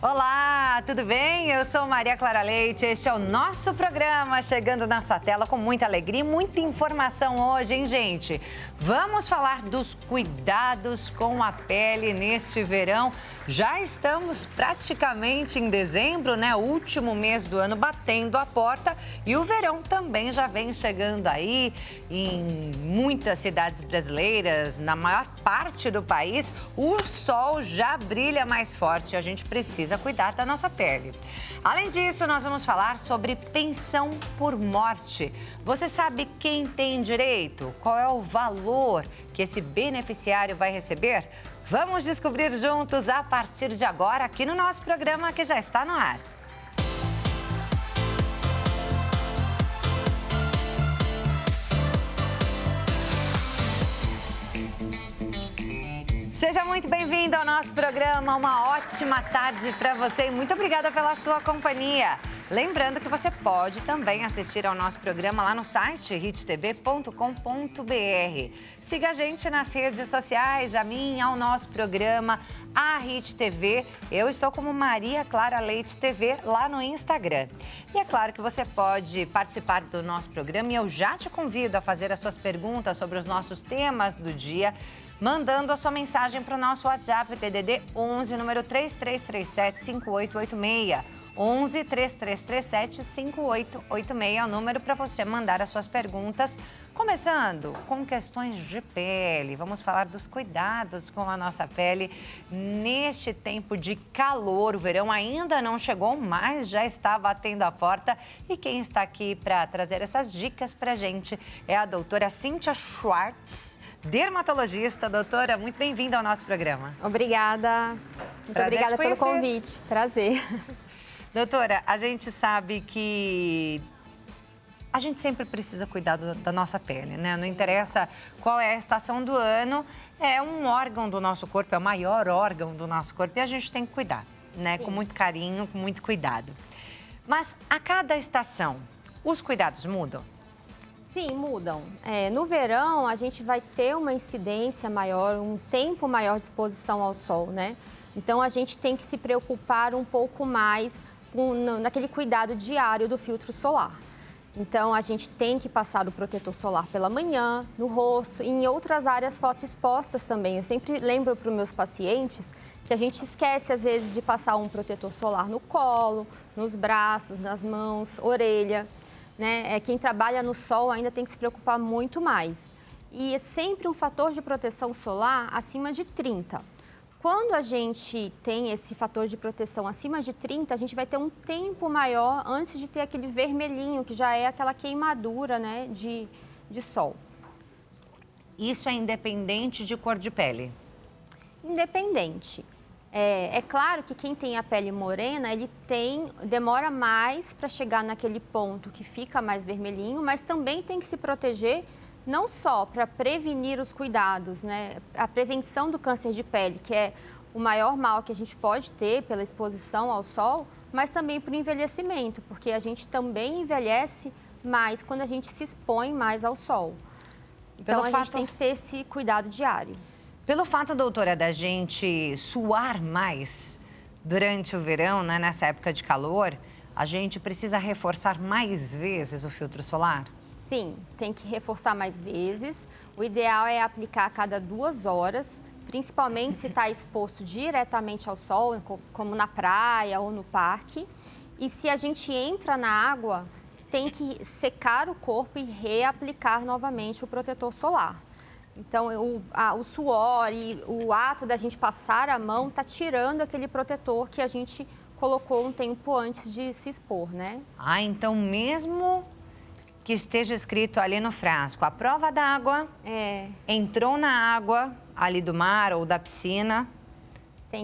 Olá, tudo bem? Eu sou Maria Clara Leite, este é o nosso programa chegando na sua tela com muita alegria e muita informação hoje, hein, gente? Vamos falar dos cuidados com a pele neste verão. Já estamos praticamente em dezembro, né? O último mês do ano batendo a porta e o verão também já vem chegando aí em muitas cidades brasileiras, na maior parte do país, o sol já brilha mais forte e a gente precisa cuidar da nossa pele. Além disso, nós vamos falar sobre pensão por morte. Você sabe quem tem direito? Qual é o valor que esse beneficiário vai receber? Vamos descobrir juntos a partir de agora aqui no nosso programa que já está no ar. Seja muito bem-vindo ao nosso programa, uma ótima tarde para você e muito obrigada pela sua companhia. Lembrando que você pode também assistir ao nosso programa lá no site hittv.com.br. Siga a gente nas redes sociais, a mim, ao nosso programa, a Hit TV. Eu estou como Maria Clara Leite TV lá no Instagram. E é claro que você pode participar do nosso programa e eu já te convido a fazer as suas perguntas sobre os nossos temas do dia, mandando a sua mensagem para o nosso WhatsApp TDD 11, número 3337-5886. 11 3337 5886 é o número para você mandar as suas perguntas, começando com questões de pele. Vamos falar dos cuidados com a nossa pele neste tempo de calor. O verão ainda não chegou, mas já está batendo a porta. E quem está aqui para trazer essas dicas para a gente é a doutora Cíntia Schwartz, dermatologista. Doutora, muito bem-vinda ao nosso programa. Obrigada. Muito obrigada pelo convite. Prazer. Doutora, a gente sabe que a gente sempre precisa cuidar da nossa pele, né? Não interessa qual é a estação do ano, é um órgão do nosso corpo, é o maior órgão do nosso corpo e a gente tem que cuidar, né? Sim. Com muito carinho, com muito cuidado. Mas a cada estação, os cuidados mudam? Sim, mudam. No verão, a gente vai ter uma incidência maior, um tempo maior de exposição ao sol, né? Então, a gente tem que se preocupar um pouco mais naquele cuidado diário do filtro solar. Então, a gente tem que passar o protetor solar pela manhã, no rosto e em outras áreas fotoexpostas também. Eu sempre lembro para os meus pacientes que a gente esquece, às vezes, de passar um protetor solar no colo, nos braços, nas mãos, orelha, né? Quem trabalha no sol ainda tem que se preocupar muito mais. E é sempre um fator de proteção solar acima de 30. Quando a gente tem esse fator de proteção acima de 30, a gente vai ter um tempo maior antes de ter aquele vermelhinho, que já é aquela queimadura, né, de sol. Isso é independente de cor de pele? Independente. É claro que quem tem a pele morena, ele demora mais para chegar naquele ponto que fica mais vermelhinho, mas também tem que se proteger não só para prevenir os cuidados, né? A prevenção do câncer de pele, que é o maior mal que a gente pode ter pela exposição ao sol, mas também para o envelhecimento, porque a gente também envelhece mais quando a gente se expõe mais ao sol. Então, gente tem que ter esse cuidado diário. Pelo fato, doutora, da gente suar mais durante o verão, né, nessa época de calor, a gente precisa reforçar mais vezes o filtro solar? Sim, tem que reforçar mais vezes. O ideal é aplicar a cada 2 horas, principalmente se está exposto diretamente ao sol, como na praia ou no parque. E se a gente entra na água, tem que secar o corpo e reaplicar novamente o protetor solar. Então, o suor e o ato da gente passar a mão está tirando aquele protetor que a gente colocou um tempo antes de se expor, né? Então mesmo que esteja escrito ali no frasco, a prova d'água, entrou na água ali do mar ou da piscina,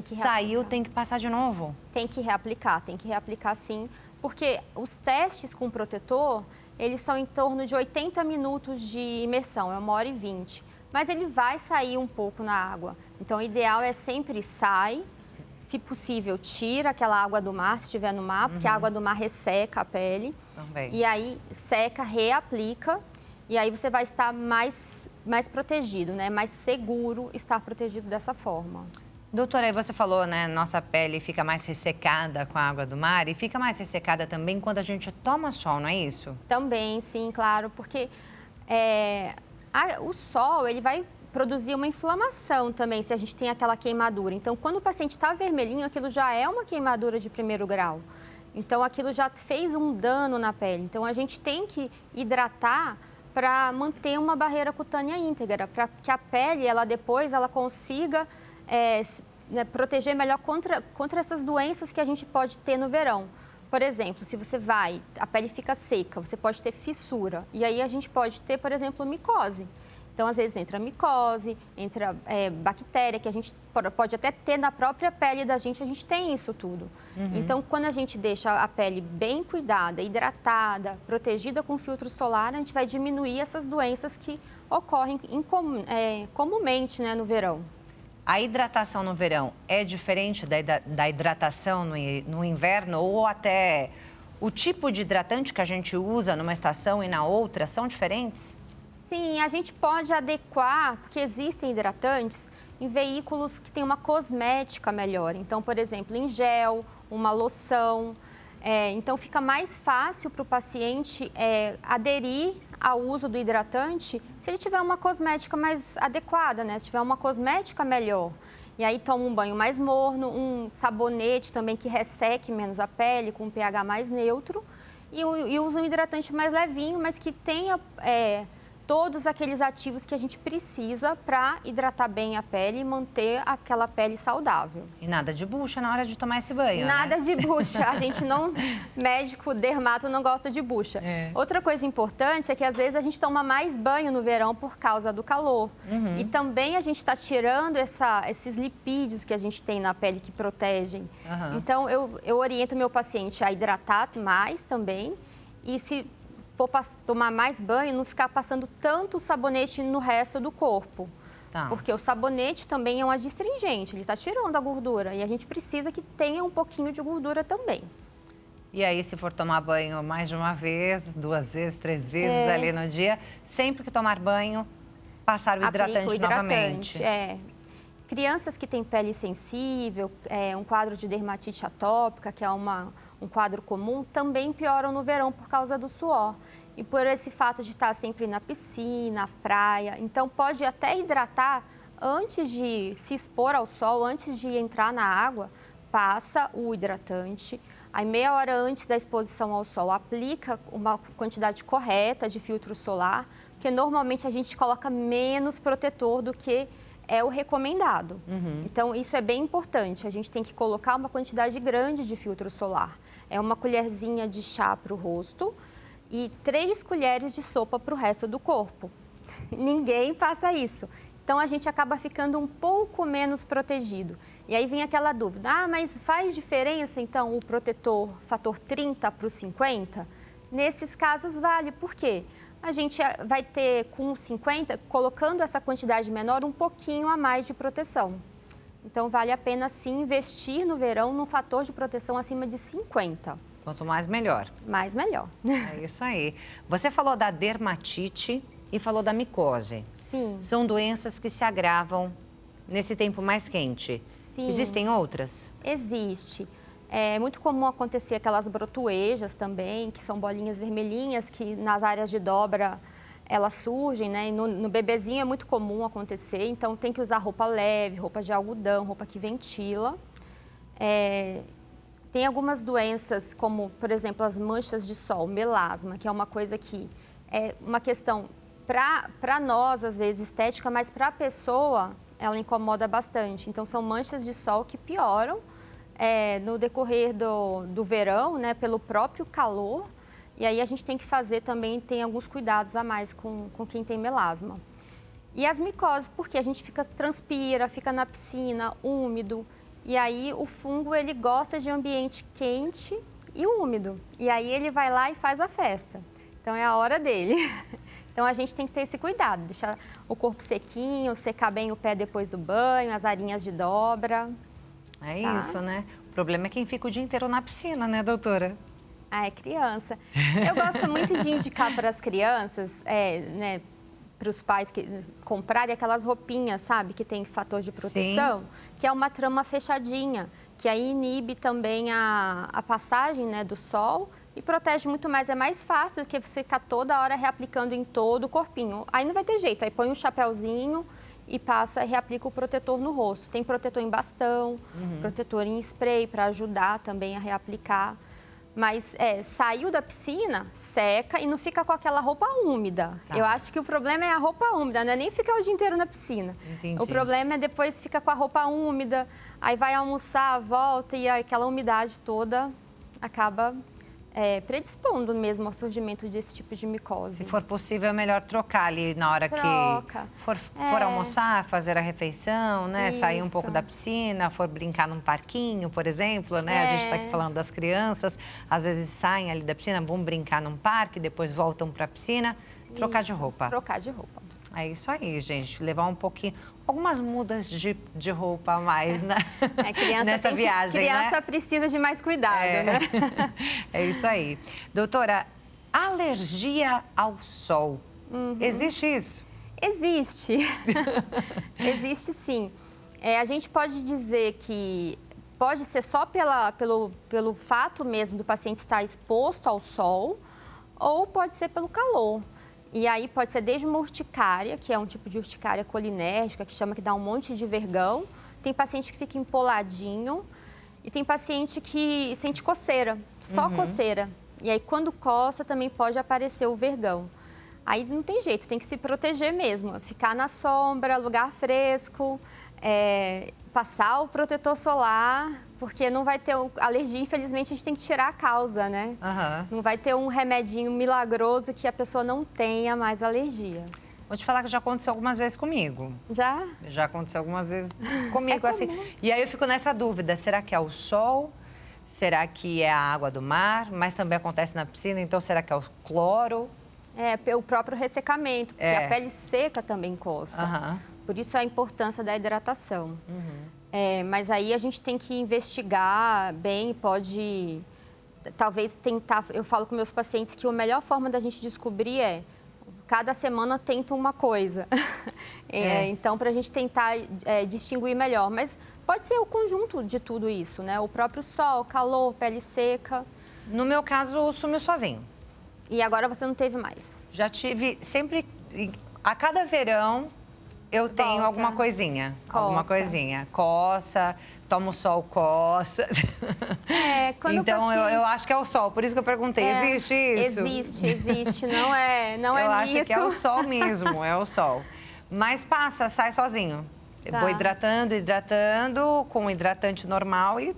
saiu, tem que passar de novo? Tem que reaplicar sim, porque os testes com protetor, eles são em torno de 80 minutos de imersão, é 1h20, mas ele vai sair um pouco na água. Então, o ideal é sempre sai, se possível, tira aquela água do mar, se estiver no mar, porque a água do mar resseca a pele. Também. E aí seca, reaplica, e aí você vai estar mais protegido, né? Mais seguro estar protegido dessa forma. Doutora, aí você falou, né, nossa pele fica mais ressecada com a água do mar e fica mais ressecada também quando a gente toma sol, não é isso? Também, sim, claro, porque o sol, ele vai produzir uma inflamação também, se a gente tem aquela queimadura. Então, quando o paciente está vermelhinho, aquilo já é uma queimadura de primeiro grau. Então, aquilo já fez um dano na pele. Então, a gente tem que hidratar para manter uma barreira cutânea íntegra, para que a pele, depois, ela consiga proteger melhor contra essas doenças que a gente pode ter no verão. Por exemplo, se você a pele fica seca, você pode ter fissura. E aí a gente pode ter, por exemplo, micose. Então, às vezes, entra micose, entra bactéria, que a gente pode até ter na própria pele da gente, a gente tem isso tudo. Então, quando a gente deixa a pele bem cuidada, hidratada, protegida com filtro solar, a gente vai diminuir essas doenças que ocorrem comumente, né, no verão. A hidratação no verão é diferente da hidratação no inverno ou até o tipo de hidratante que a gente usa numa estação e na outra são diferentes? Sim, a gente pode adequar, porque existem hidratantes em veículos que têm uma cosmética melhor. Então, por exemplo, em gel, uma loção. Então, fica mais fácil para o paciente aderir ao uso do hidratante se ele tiver uma cosmética mais adequada, né? Se tiver uma cosmética melhor. E aí toma um banho mais morno, um sabonete também que resseque menos a pele, com um pH mais neutro. E usa um hidratante mais levinho, mas que tenha todos aqueles ativos que a gente precisa para hidratar bem a pele e manter aquela pele saudável. E nada de bucha na hora de tomar esse banho, Nada né? de bucha. A gente não, médico, dermato, não gosta de bucha. Outra coisa importante é que às vezes a gente toma mais banho no verão por causa do calor. E também a gente está tirando esses lipídios que a gente tem na pele que protegem. Então, eu oriento meu paciente a hidratar mais também e se for tomar mais banho, não ficar passando tanto sabonete no resto do corpo. Tá. Porque o sabonete também é um adstringente, ele está tirando a gordura e a gente precisa que tenha um pouquinho de gordura também. E aí, se for tomar banho mais de uma vez, 2 vezes, 3 vezes ali no dia, sempre que tomar banho, passar o hidratante novamente. Crianças que têm pele sensível, um quadro de dermatite atópica, que é um quadro comum, também pioram no verão por causa do suor. E por esse fato de estar sempre na piscina, praia. Então, pode até hidratar antes de se expor ao sol, antes de entrar na água, passa o hidratante. Aí, meia hora antes da exposição ao sol, aplica uma quantidade correta de filtro solar, porque normalmente a gente coloca menos protetor do que é o recomendado. Então, isso é bem importante. A gente tem que colocar uma quantidade grande de filtro solar. É uma colherzinha de chá para o rosto e 3 colheres de sopa para o resto do corpo. Ninguém passa isso. Então, a gente acaba ficando um pouco menos protegido. E aí vem aquela dúvida, mas faz diferença, então, o protetor fator 30 para o 50? Nesses casos, vale. Por quê? A gente vai ter, com 50, colocando essa quantidade menor, um pouquinho a mais de proteção. Então, vale a pena, sim, investir no verão num fator de proteção acima de 50. Quanto mais, melhor. Mais, melhor. É isso aí. Você falou da dermatite e falou da micose. Sim. São doenças que se agravam nesse tempo mais quente. Sim. Existem outras? Existe. É muito comum acontecer aquelas brotoejas também, que são bolinhas vermelhinhas que nas áreas de dobra elas surgem, né? E no bebezinho é muito comum acontecer, então tem que usar roupa leve, roupa de algodão, roupa que ventila. Tem algumas doenças, como, por exemplo, as manchas de sol, melasma, que é uma coisa que é uma questão para nós, às vezes, estética, mas para a pessoa ela incomoda bastante. Então, são manchas de sol que pioram no decorrer do verão, né, pelo próprio calor. E aí a gente tem que fazer também, tem alguns cuidados a mais com quem tem melasma. E as micoses, porque a gente transpira, fica na piscina, úmido. E aí o fungo, ele gosta de ambiente quente e úmido. E aí ele vai lá e faz a festa. Então é a hora dele. Então a gente tem que ter esse cuidado, deixar o corpo sequinho, secar bem o pé depois do banho, as arinhas de dobra. É isso, né? O problema é quem fica o dia inteiro na piscina, né, doutora? É criança. Eu gosto muito de indicar para as crianças, né, para os pais comprarem aquelas roupinhas, sabe, que tem fator de proteção, sim, que é uma trama fechadinha, que aí inibe também a passagem, né, do sol e protege muito mais. É mais fácil do que você ficar toda hora reaplicando em todo o corpinho. Aí não vai ter jeito, aí põe um chapéuzinho e passa e reaplica o protetor no rosto. Tem protetor em bastão, protetor em spray para ajudar também a reaplicar. Mas saiu da piscina, seca e não fica com aquela roupa úmida. Tá. Eu acho que o problema é a roupa úmida, não é nem ficar o dia inteiro na piscina. Entendi. O problema é depois fica com a roupa úmida, aí vai almoçar, volta e aquela umidade toda acaba predispondo mesmo ao surgimento desse tipo de micose. Se for possível, é melhor trocar ali na hora que for almoçar, fazer a refeição, né? Isso. Sair um pouco da piscina, for brincar num parquinho, por exemplo, né? A gente está aqui falando das crianças, às vezes saem ali da piscina, vão brincar num parque, depois voltam para a piscina, trocar de roupa. Trocar de roupa. É isso aí, gente. Levar um pouquinho, algumas mudas de roupa a mais nessa viagem, criança precisa de mais cuidado, né? É isso aí. Doutora, alergia ao sol. Existe isso? Existe. Existe sim. A gente pode dizer que pode ser só pelo fato mesmo do paciente estar exposto ao sol ou pode ser pelo calor. E aí pode ser desde uma urticária, que é um tipo de urticária colinérgica, que dá um monte de vergão. Tem paciente que fica empoladinho e tem paciente que sente coceira, só coceira. E aí quando coça também pode aparecer o vergão. Aí não tem jeito, tem que se proteger mesmo. Ficar na sombra, lugar fresco, passar o protetor solar, porque não vai ter alergia, infelizmente a gente tem que tirar a causa, né? Não vai ter um remedinho milagroso que a pessoa não tenha mais alergia. Vou te falar que já aconteceu algumas vezes comigo. Já? Já aconteceu algumas vezes comigo, assim. E aí eu fico nessa dúvida, será que é o sol? Será que é a água do mar? Mas também acontece na piscina, então será que é o cloro? O próprio ressecamento, porque a pele seca também coça. Por isso a importância da hidratação. Mas aí a gente tem que investigar bem, pode talvez tentar. Eu falo com meus pacientes que a melhor forma da gente descobrir cada semana tenta uma coisa. Então, para a gente tentar distinguir melhor. Mas pode ser o conjunto de tudo isso, né? O próprio sol, calor, pele seca. No meu caso, sumiu sozinho. E agora você não teve mais? Já tive, sempre, a cada verão, eu tenho alguma coisinha. Alguma coisinha. Coça, tomo sol, coça. Então, eu acho que é o sol, por isso que eu perguntei, existe isso? Existe. Não é mito. Eu acho que é o sol mesmo, é o sol. Mas passa, sai sozinho. Eu vou hidratando com um hidratante normal e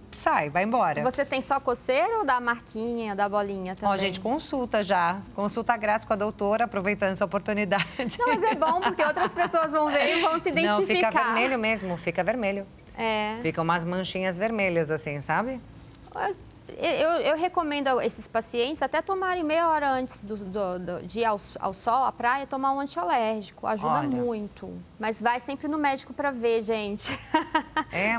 vai embora. Você tem só coceira ou dá marquinha, dá bolinha também? Ó, gente, consulta já. Consulta grátis com a doutora, aproveitando essa oportunidade. Não, mas é bom, porque outras pessoas vão ver e vão se identificar. Não, fica vermelho mesmo, fica vermelho. Ficam umas manchinhas vermelhas, assim, sabe? Eu recomendo a esses pacientes até tomarem meia hora antes de ir ao sol, à praia, tomar um antialérgico. Ajuda muito. Mas vai sempre no médico para ver, gente.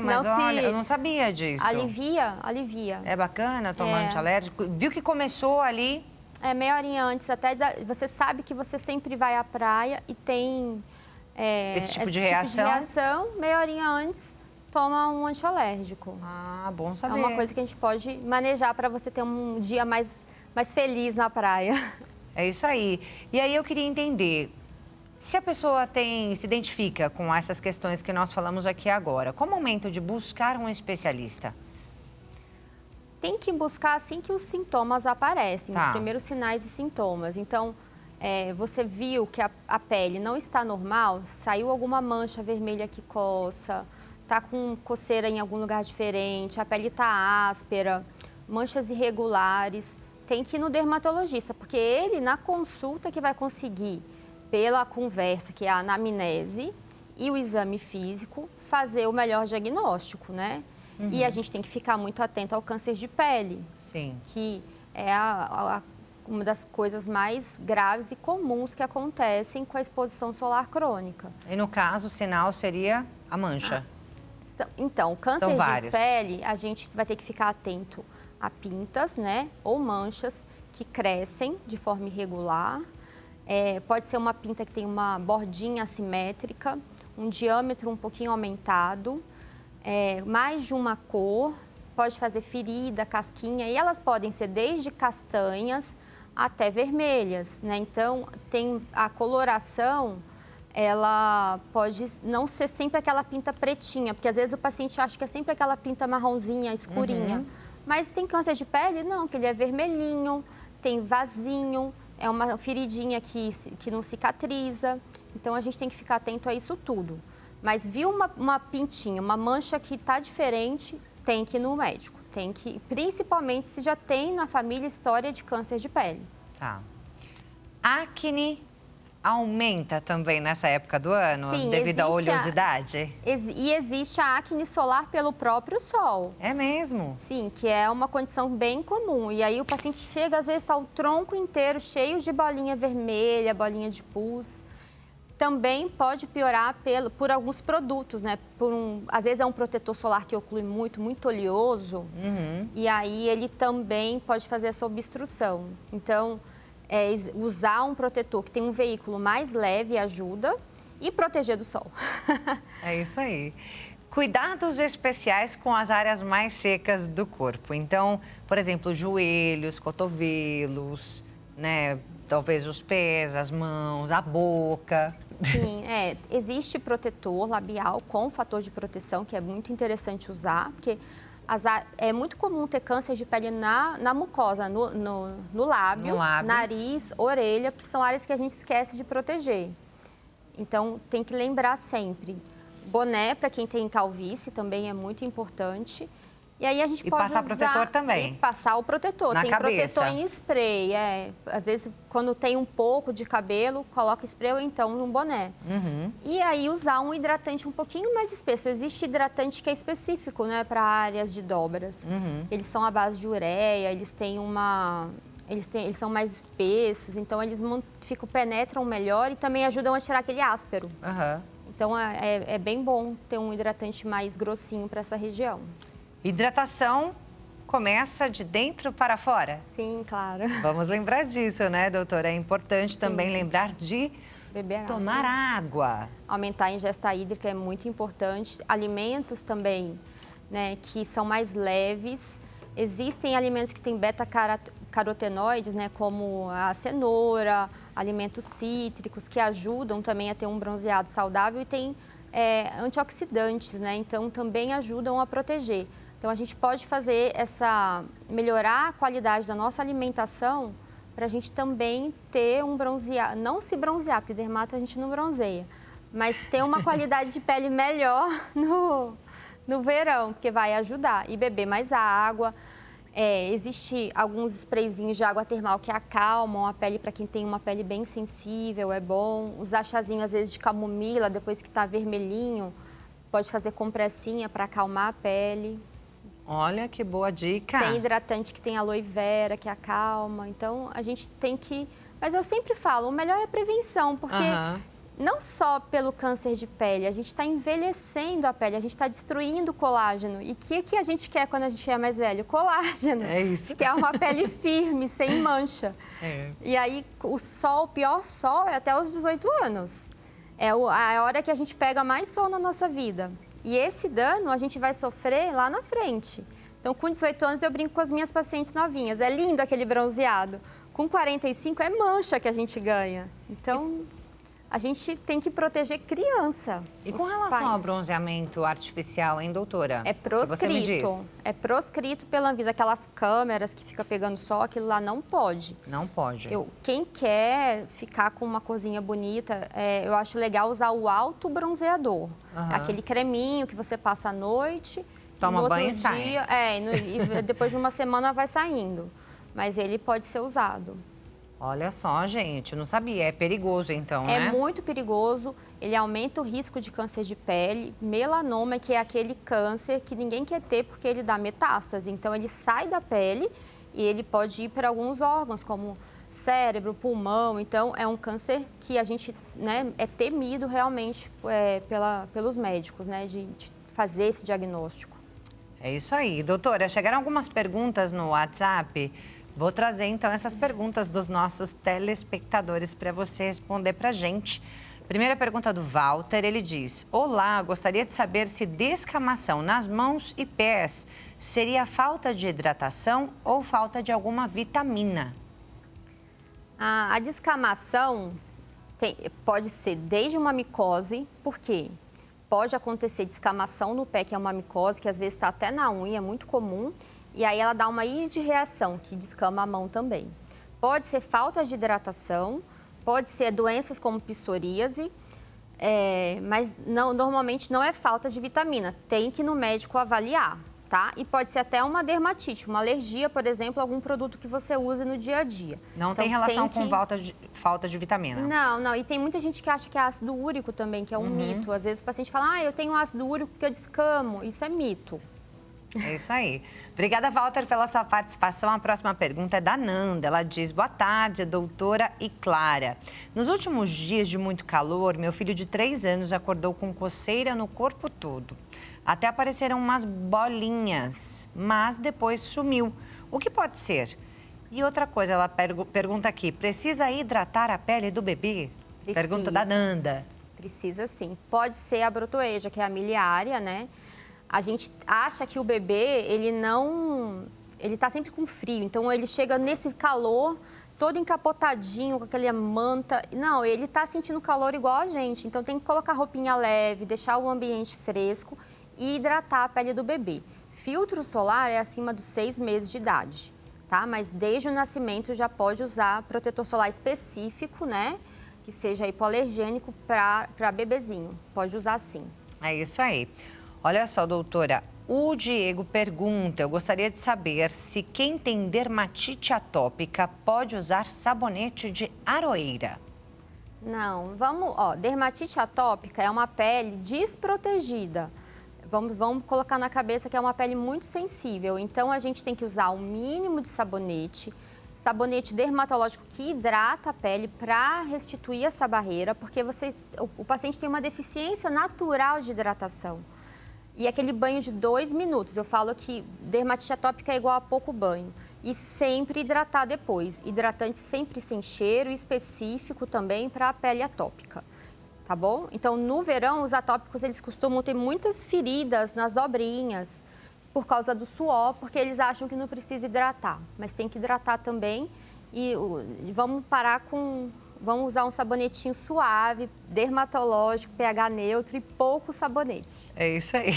Mas olha, eu não sabia disso. Alivia. É bacana tomar antialérgico? Viu que começou ali? Meia horinha antes. Até você sabe que você sempre vai à praia e tem esse tipo de reação. Meia horinha antes. Toma um antialérgico. Bom saber. É uma coisa que a gente pode manejar para você ter um dia mais feliz na praia. É isso aí. E aí eu queria entender, se a pessoa se identifica com essas questões que nós falamos aqui agora, qual o momento de buscar um especialista? Tem que buscar assim que os sintomas aparecem, os primeiros sinais e sintomas. Então, você viu que a pele não está normal, saiu alguma mancha vermelha que coça, está com coceira em algum lugar diferente, a pele está áspera, manchas irregulares, tem que ir no dermatologista, porque ele, na consulta, que vai conseguir, pela conversa, que é a anamnese e o exame físico, fazer o melhor diagnóstico, né? E a gente tem que ficar muito atento ao câncer de pele, que é uma das coisas mais graves e comuns que acontecem com a exposição solar crônica. E no caso, o sinal seria a mancha? Então, o câncer de pele, a gente vai ter que ficar atento a pintas, né? Ou manchas que crescem de forma irregular, Pode ser uma pinta que tem uma bordinha assimétrica, um diâmetro um pouquinho aumentado, mais de uma cor, pode fazer ferida, casquinha, e elas podem ser desde castanhas até vermelhas, né? Então, tem a coloração, ela pode não ser sempre aquela pinta pretinha, porque às vezes o paciente acha que é sempre aquela pinta marronzinha, escurinha. Mas tem câncer de pele? Não, que ele é vermelhinho, tem vasinho, é uma feridinha que não cicatriza. Então, a gente tem que ficar atento a isso tudo. Mas viu uma pintinha, uma mancha que está diferente, tem que ir no médico. Tem que, principalmente se já tem na família história de câncer de pele. Tá. Acne aumenta também nessa época do ano, Sim, devido à oleosidade? E existe a acne solar pelo próprio sol. É mesmo? Sim, que é uma condição bem comum. E aí o paciente chega, às vezes está o tronco inteiro cheio de bolinha vermelha, bolinha de pus. Também pode piorar por alguns produtos, né? Às vezes é um protetor solar que oclui muito, muito oleoso. E aí ele também pode fazer essa obstrução. Então, usar um protetor que tem um veículo mais leve ajuda e proteger do sol. É isso aí. Cuidados especiais com as áreas mais secas do corpo. Então, por exemplo, joelhos, cotovelos, né? Talvez os pés, as mãos, a boca. Sim, existe protetor labial com fator de proteção, que é muito interessante usar, porque é muito comum ter câncer de pele na mucosa, no lábio, nariz, orelha, porque são áreas que a gente esquece de proteger. Então, tem que lembrar sempre. Boné, para quem tem calvície, também é muito importante. E aí a gente pode passar protetor também. E passar o protetor. Na tem cabeça. Protetor em spray. Às vezes, quando tem um pouco de cabelo, coloca spray ou então num boné. E aí usar um hidratante um pouquinho mais espesso. Existe hidratante que é específico, né, para áreas de dobras. Eles são à base de ureia, eles são mais espessos, então eles penetram melhor e também ajudam a tirar aquele áspero. Então é bem bom ter um hidratante mais grossinho para essa região. Hidratação começa de dentro para fora? Sim, claro. Vamos lembrar disso, né, doutora? É importante também lembrar de beber tomar água. Aumentar a ingesta hídrica é muito importante. Alimentos também, né, que são mais leves. Existem alimentos que têm beta-carotenoides, né, como a cenoura, alimentos cítricos, que ajudam também a ter um bronzeado saudável e tem antioxidantes, né, então também ajudam a proteger. Então, a gente pode melhorar a qualidade da nossa alimentação para a gente também ter um bronzear, não se bronzear, porque dermato a gente não bronzeia, mas ter uma qualidade de pele melhor no verão, porque vai ajudar. E beber mais água. Existe alguns sprayzinhos de água termal que acalmam a pele para quem tem uma pele bem sensível, é bom. Usar chazinho, às vezes, de camomila, depois que está vermelhinho, pode fazer compressinha para acalmar a pele. Olha que boa dica. Tem hidratante que tem aloe vera, que acalma. Então, a gente tem que... Mas eu sempre falo, o melhor é a prevenção, porque não só pelo câncer de pele, a gente está envelhecendo a pele, a gente está destruindo o colágeno. E o que a gente quer quando a gente é mais velho? Colágeno. É isso. A gente quer uma pele firme, sem mancha. E aí, o pior sol é até os 18 anos. É a hora que a gente pega mais sol na nossa vida. E esse dano a gente vai sofrer lá na frente. Então, com 18 anos, eu brinco com as minhas pacientes novinhas. É lindo aquele bronzeado. Com 45, é mancha que a gente ganha. Então, a gente tem que proteger criança. E com relação ao bronzeamento artificial, hein, doutora? É proscrito. É proscrito pela Anvisa. Aquelas câmeras que fica pegando sol, aquilo lá não pode. Não pode. Quem quer ficar com uma corzinha bonita, eu acho legal usar o autobronzeador. Aquele creminho que você passa à noite. Toma banho e sai. E depois de uma semana vai saindo. Mas ele pode ser usado. Olha só, gente, não sabia. É perigoso, então, né? É muito perigoso. Ele aumenta o risco de câncer de pele. Melanoma, que é aquele câncer que ninguém quer ter porque ele dá metástase. Então, ele sai da pele e ele pode ir para alguns órgãos, como cérebro, pulmão. Então, é um câncer que a gente, né, é temido realmente pelos médicos, né, de fazer esse diagnóstico. É isso aí. Doutora, chegaram algumas perguntas no WhatsApp Vou trazer, então, essas perguntas dos nossos telespectadores para você responder para a gente. Primeira pergunta do Walter, ele diz: olá, gostaria de saber se descamação nas mãos e pés seria falta de hidratação ou falta de alguma vitamina? A descamação pode ser desde uma micose, por quê? Pode acontecer descamação no pé, que é uma micose, que às vezes está até na unha, é muito comum, e aí ela dá uma irradiação, que descama a mão também. Pode ser falta de hidratação, pode ser doenças como psoríase, mas normalmente não é falta de vitamina, tem que ir no médico avaliar, tá? E pode ser até uma dermatite, uma alergia, por exemplo, a algum produto que você usa no dia a dia. Não tem relação com falta de vitamina? Não. E tem muita gente que acha que é ácido úrico também, que é um mito. Às vezes o paciente fala, eu tenho ácido úrico porque eu descamo. Isso é mito. É isso aí. Obrigada, Walter, pela sua participação. A próxima pergunta é da Nanda. Ela diz: boa tarde, doutora e Clara. Nos últimos dias de muito calor, meu filho de 3 anos acordou com coceira no corpo todo. Até apareceram umas bolinhas, mas depois sumiu. O que pode ser? E outra coisa, ela pergunta aqui: precisa hidratar a pele do bebê? Precisa. Pergunta da Nanda. Precisa sim. Pode ser a brotoeja, que é a miliária, né? A gente acha que o bebê, ele tá sempre com frio, então ele chega nesse calor todo encapotadinho, com aquela manta. Não, ele tá sentindo calor igual a gente, então tem que colocar roupinha leve, deixar o ambiente fresco e hidratar a pele do bebê. Filtro solar é acima dos 6 meses de idade, tá? Mas desde o nascimento já pode usar protetor solar específico, né? Que seja hipoalergênico para bebezinho, pode usar sim. É isso aí. Olha só, doutora, o Diego pergunta: eu gostaria de saber se quem tem dermatite atópica pode usar sabonete de aroeira. Não, dermatite atópica é uma pele desprotegida. Vamos colocar na cabeça que é uma pele muito sensível, então a gente tem que usar o mínimo de sabonete dermatológico que hidrata a pele para restituir essa barreira, porque o paciente tem uma deficiência natural de hidratação. E aquele banho de 2 minutos, eu falo que dermatite atópica é igual a pouco banho. E sempre hidratar depois. Hidratante sempre sem cheiro, específico também para a pele atópica, tá bom? Então, no verão, os atópicos, eles costumam ter muitas feridas nas dobrinhas, por causa do suor, porque eles acham que não precisa hidratar. Mas tem que hidratar também e vamos usar um sabonetinho suave, dermatológico, pH neutro e pouco sabonete. É isso aí.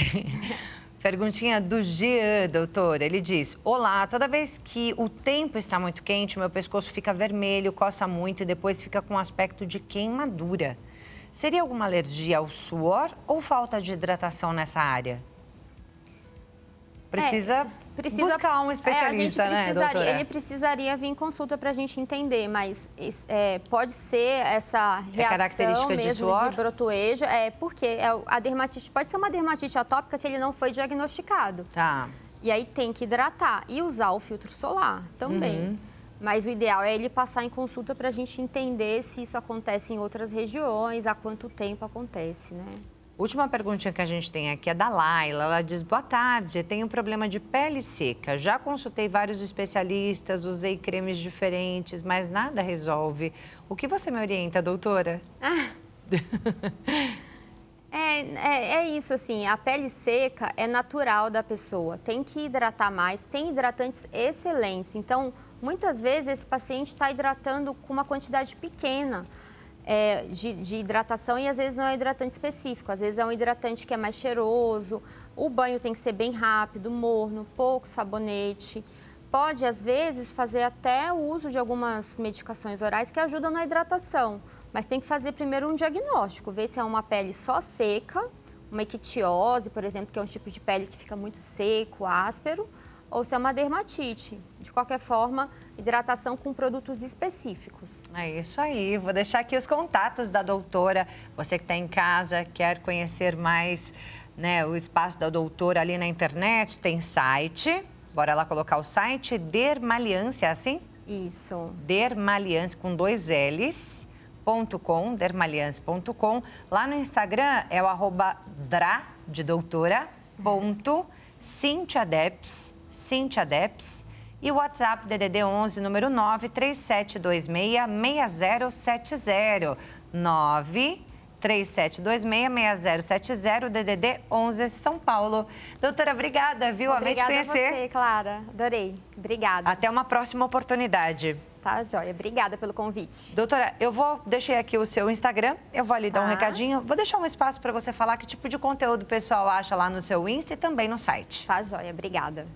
Perguntinha do Jean, doutora. Ele diz: olá, toda vez que o tempo está muito quente, meu pescoço fica vermelho, coça muito e depois fica com aspecto de queimadura. Seria alguma alergia ao suor ou falta de hidratação nessa área? Precisa buscar um especialista, né, doutora? Ele precisaria vir em consulta para a gente entender, mas pode ser essa reação característica mesmo de suor? De brotoeja, porque a dermatite pode ser uma dermatite atópica que ele não foi diagnosticado. Tá. E aí tem que hidratar e usar o filtro solar também. Mas o ideal é ele passar em consulta para a gente entender se isso acontece em outras regiões, há quanto tempo acontece, né? Última perguntinha que a gente tem aqui é da Laila. Ela diz: boa tarde, tenho um problema de pele seca. Já consultei vários especialistas, usei cremes diferentes, mas nada resolve. O que você me orienta, doutora? É isso, assim, a pele seca é natural da pessoa. Tem que hidratar mais, tem hidratantes excelentes. Então, muitas vezes esse paciente está hidratando com uma quantidade pequena. De hidratação e às vezes não é um hidratante específico, às vezes é um hidratante que é mais cheiroso, o banho tem que ser bem rápido, morno, pouco sabonete. Pode, às vezes, fazer até o uso de algumas medicações orais que ajudam na hidratação, mas tem que fazer primeiro um diagnóstico, ver se é uma pele só seca, uma ictiose, por exemplo, que é um tipo de pele que fica muito seco, áspero, ou se é uma dermatite. De qualquer forma, hidratação com produtos específicos. É isso aí. Vou deixar aqui os contatos da doutora. Você que está em casa, quer conhecer mais, né, o espaço da doutora ali na internet, tem site. Bora lá colocar o site, Dermaliance, é assim? Isso. Dermaliance com 2 L's. .com, dermaliance.com. Lá no Instagram é o @dra de doutora, @CintiaDeps. E o WhatsApp DDD 11, número 937266070. 937266070, DDD 11, São Paulo. Doutora, obrigada, viu? Amei te conhecer. Obrigada a você, Clara. Adorei. Obrigada. Até uma próxima oportunidade. Tá, joia. Obrigada pelo convite. Doutora, eu deixei aqui o seu Instagram, eu vou ali dar um recadinho. Vou deixar um espaço para você falar que tipo de conteúdo o pessoal acha lá no seu Insta e também no site. Tá, joia. Obrigada.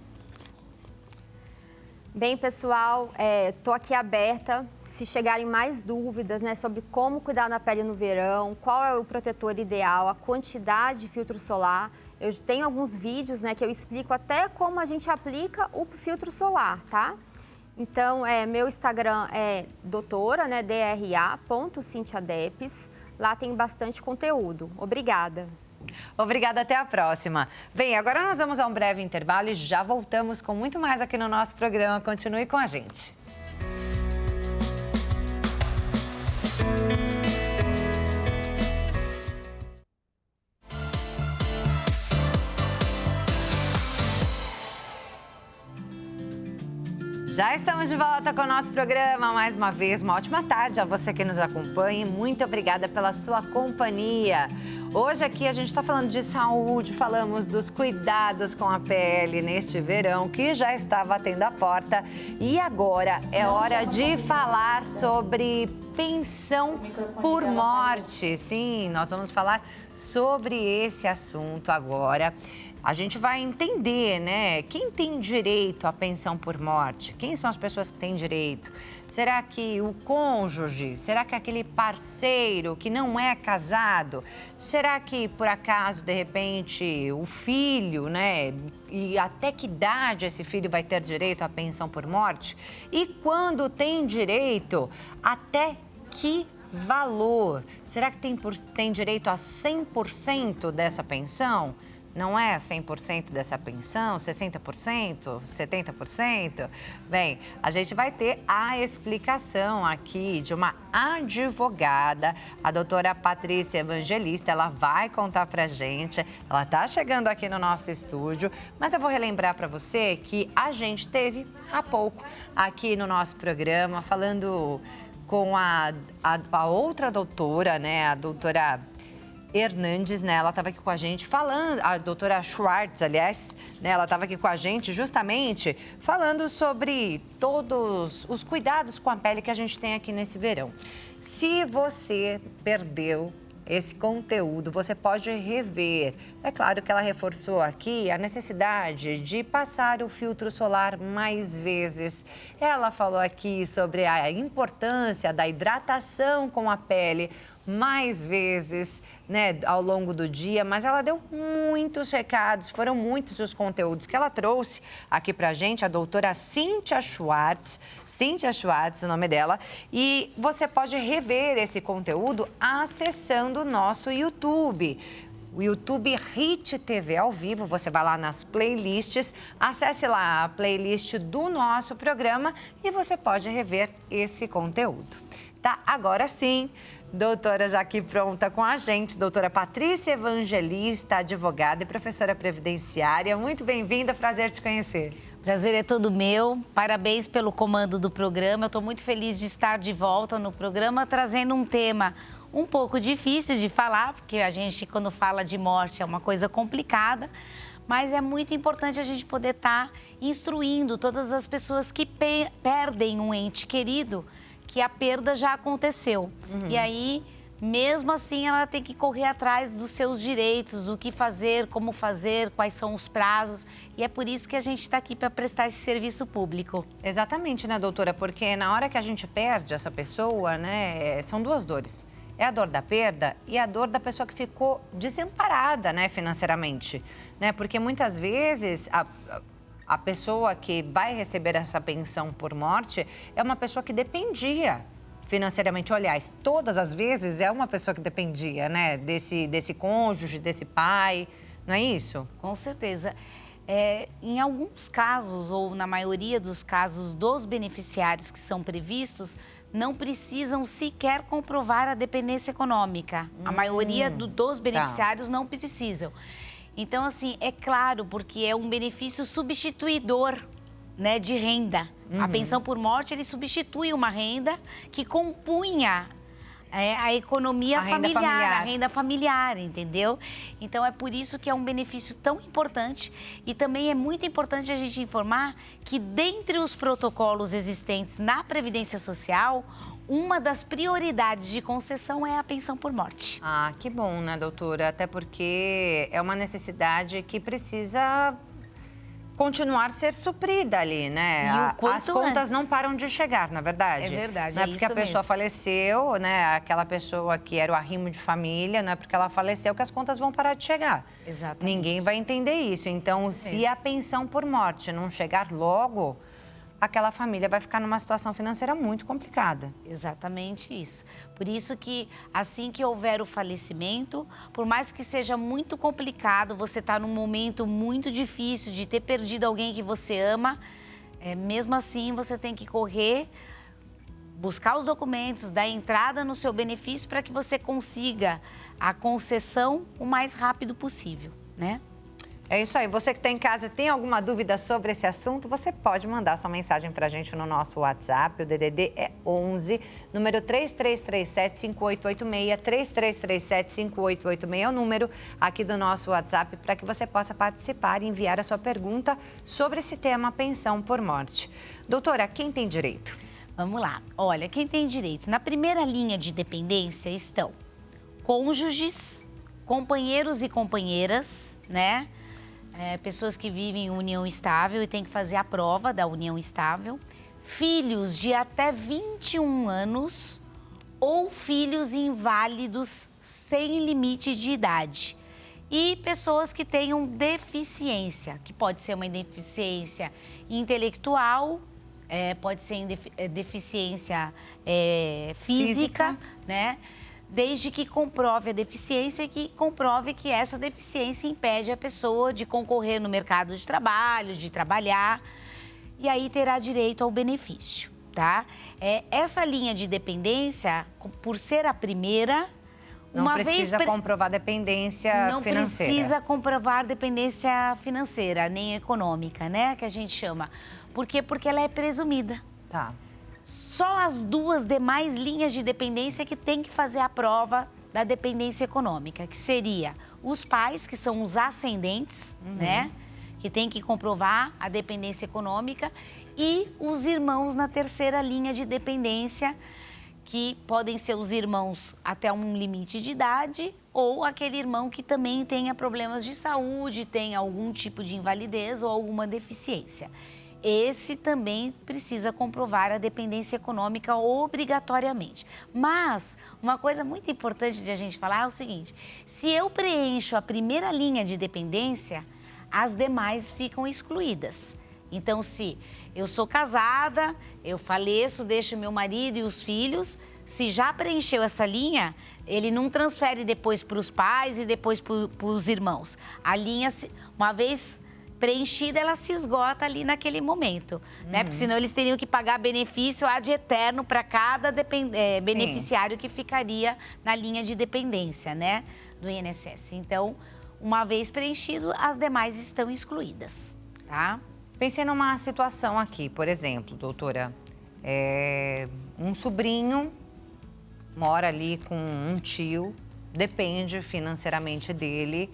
Bem, pessoal, estou aqui aberta. Se chegarem mais dúvidas, né, sobre como cuidar da pele no verão, qual é o protetor ideal, a quantidade de filtro solar. Eu tenho alguns vídeos, né, que eu explico até como a gente aplica o filtro solar, tá? Então, meu Instagram é doutora, né, dra.cintiadepes. Lá tem bastante conteúdo. Obrigada. Obrigada, até a próxima. Bem, agora nós vamos a um breve intervalo e já voltamos com muito mais aqui no nosso programa. Continue com a gente. Já estamos de volta com o nosso programa. Mais uma vez, uma ótima tarde a você que nos acompanha e muito obrigada pela sua companhia. Hoje aqui a gente está falando de saúde, falamos dos cuidados com a pele neste verão que já está batendo a porta. E agora é hora de falar sobre pensão por morte. Sim, nós vamos falar sobre esse assunto agora. A gente vai entender, né? Quem tem direito à pensão por morte? Quem são as pessoas que têm direito? Será que o cônjuge? Será que aquele parceiro que não é casado? Será que, por acaso, de repente, o filho, né? E até que idade esse filho vai ter direito à pensão por morte? E quando tem direito, até que valor? Será que tem direito a 100% dessa pensão? Não é 100% dessa pensão, 60%, 70%? Bem, a gente vai ter a explicação aqui de uma advogada, a doutora Patrícia Evangelista. Ela vai contar pra gente, ela tá chegando aqui no nosso estúdio, mas eu vou relembrar para você que a gente teve há pouco aqui no nosso programa falando com a outra doutora, né, a doutora Hernandes, né? Ela estava aqui com a gente falando, a doutora Schwartz, aliás, né? Ela estava aqui com a gente justamente falando sobre todos os cuidados com a pele que a gente tem aqui nesse verão. Se você perdeu esse conteúdo, você pode rever. É claro que ela reforçou aqui a necessidade de passar o filtro solar mais vezes. Ela falou aqui sobre a importância da hidratação com a pele mais vezes, né, ao longo do dia, mas ela deu muitos recados, foram muitos os conteúdos que ela trouxe aqui pra gente, a doutora Cíntia Schwartz, o nome dela, e você pode rever esse conteúdo acessando o nosso YouTube. O YouTube Hit TV ao vivo, você vai lá nas playlists, acesse lá a playlist do nosso programa e você pode rever esse conteúdo. Tá? Agora sim, doutora já aqui pronta com a gente, doutora Patrícia Evangelista, advogada e professora previdenciária. Muito bem-vinda, prazer te conhecer. Prazer é todo meu, parabéns pelo comando do programa. Eu estou muito feliz de estar de volta no programa, trazendo um tema um pouco difícil de falar, porque a gente, quando fala de morte, é uma coisa complicada, mas é muito importante a gente poder estar instruindo todas as pessoas que perdem um ente querido, que a perda já aconteceu. E aí, mesmo assim, ela tem que correr atrás dos seus direitos, o que fazer, como fazer, quais são os prazos. E é por isso que a gente está aqui para prestar esse serviço público. Exatamente, né, doutora? Porque na hora que a gente perde essa pessoa, né, são duas dores. É a dor da perda e a dor da pessoa que ficou desamparada, né, financeiramente. Né? Porque muitas vezes a pessoa que vai receber essa pensão por morte é uma pessoa que dependia financeiramente. Aliás, todas as vezes é uma pessoa que dependia, né? Desse cônjuge, desse pai, não é isso? Com certeza. Em alguns casos, ou na maioria dos casos dos beneficiários que são previstos, não precisam sequer comprovar a dependência econômica. A maioria dos beneficiários não precisam. Então, assim, é claro, porque é um benefício substituidor né, de renda. A pensão por morte, ele substitui uma renda que compunha a economia familiar, a renda familiar, entendeu? Então, é por isso que é um benefício tão importante. E também é muito importante a gente informar que, dentre os protocolos existentes na Previdência Social, uma das prioridades de concessão é a pensão por morte. Ah, que bom, né, doutora? Até porque é uma necessidade que precisa continuar a ser suprida ali, né? As contas não param de chegar, na verdade. É verdade, não é porque a pessoa faleceu, né? Aquela pessoa que era o arrimo de família, não é porque ela faleceu que as contas vão parar de chegar. Exatamente. Ninguém vai entender isso. Então, se a pensão por morte não chegar logo, aquela família vai ficar numa situação financeira muito complicada. Exatamente isso. Por isso que, assim que houver o falecimento, por mais que seja muito complicado, você está num momento muito difícil de ter perdido alguém que você ama, mesmo assim você tem que correr, buscar os documentos, dar entrada no seu benefício para que você consiga a concessão o mais rápido possível, né? É isso aí. Você que está em casa, tem alguma dúvida sobre esse assunto, você pode mandar sua mensagem para a gente no nosso WhatsApp. O DDD é 11, número 3337-5886. 3337-5886 é o número aqui do nosso WhatsApp para que você possa participar e enviar a sua pergunta sobre esse tema pensão por morte. Doutora, quem tem direito? Vamos lá. Olha, quem tem direito? Na primeira linha de dependência estão cônjuges, companheiros e companheiras, né? Pessoas que vivem em união estável e têm que fazer a prova da união estável, filhos de até 21 anos ou filhos inválidos sem limite de idade e pessoas que tenham deficiência, que pode ser uma deficiência intelectual, pode ser deficiência física, né? Desde que comprove a deficiência e que comprove que essa deficiência impede a pessoa de concorrer no mercado de trabalho, de trabalhar, e aí terá direito ao benefício, tá? Essa linha de dependência, por ser a primeira, não precisa comprovar dependência financeira. Não precisa comprovar dependência financeira, nem econômica, né? Que a gente chama. Por quê? Porque ela é presumida. Tá. Só as duas demais linhas de dependência que tem que fazer a prova da dependência econômica, que seria os pais, que são os ascendentes, né? Que tem que comprovar a dependência econômica, e os irmãos na terceira linha de dependência, que podem ser os irmãos até um limite de idade ou aquele irmão que também tenha problemas de saúde, tenha algum tipo de invalidez ou alguma deficiência. Esse também precisa comprovar a dependência econômica obrigatoriamente. Mas uma coisa muito importante de a gente falar é o seguinte: se eu preencho a primeira linha de dependência, as demais ficam excluídas. Então, se eu sou casada, eu faleço, deixo meu marido e os filhos, se já preencheu essa linha, ele não transfere depois para os pais e depois para os irmãos. A linha, uma vez preenchida, ela se esgota ali naquele momento, né? Porque senão eles teriam que pagar benefício ad eterno para cada beneficiário que ficaria na linha de dependência, né? Do INSS. Então, uma vez preenchido, as demais estão excluídas, tá? Pensei numa situação aqui, por exemplo, doutora, um sobrinho mora ali com um tio, depende financeiramente dele,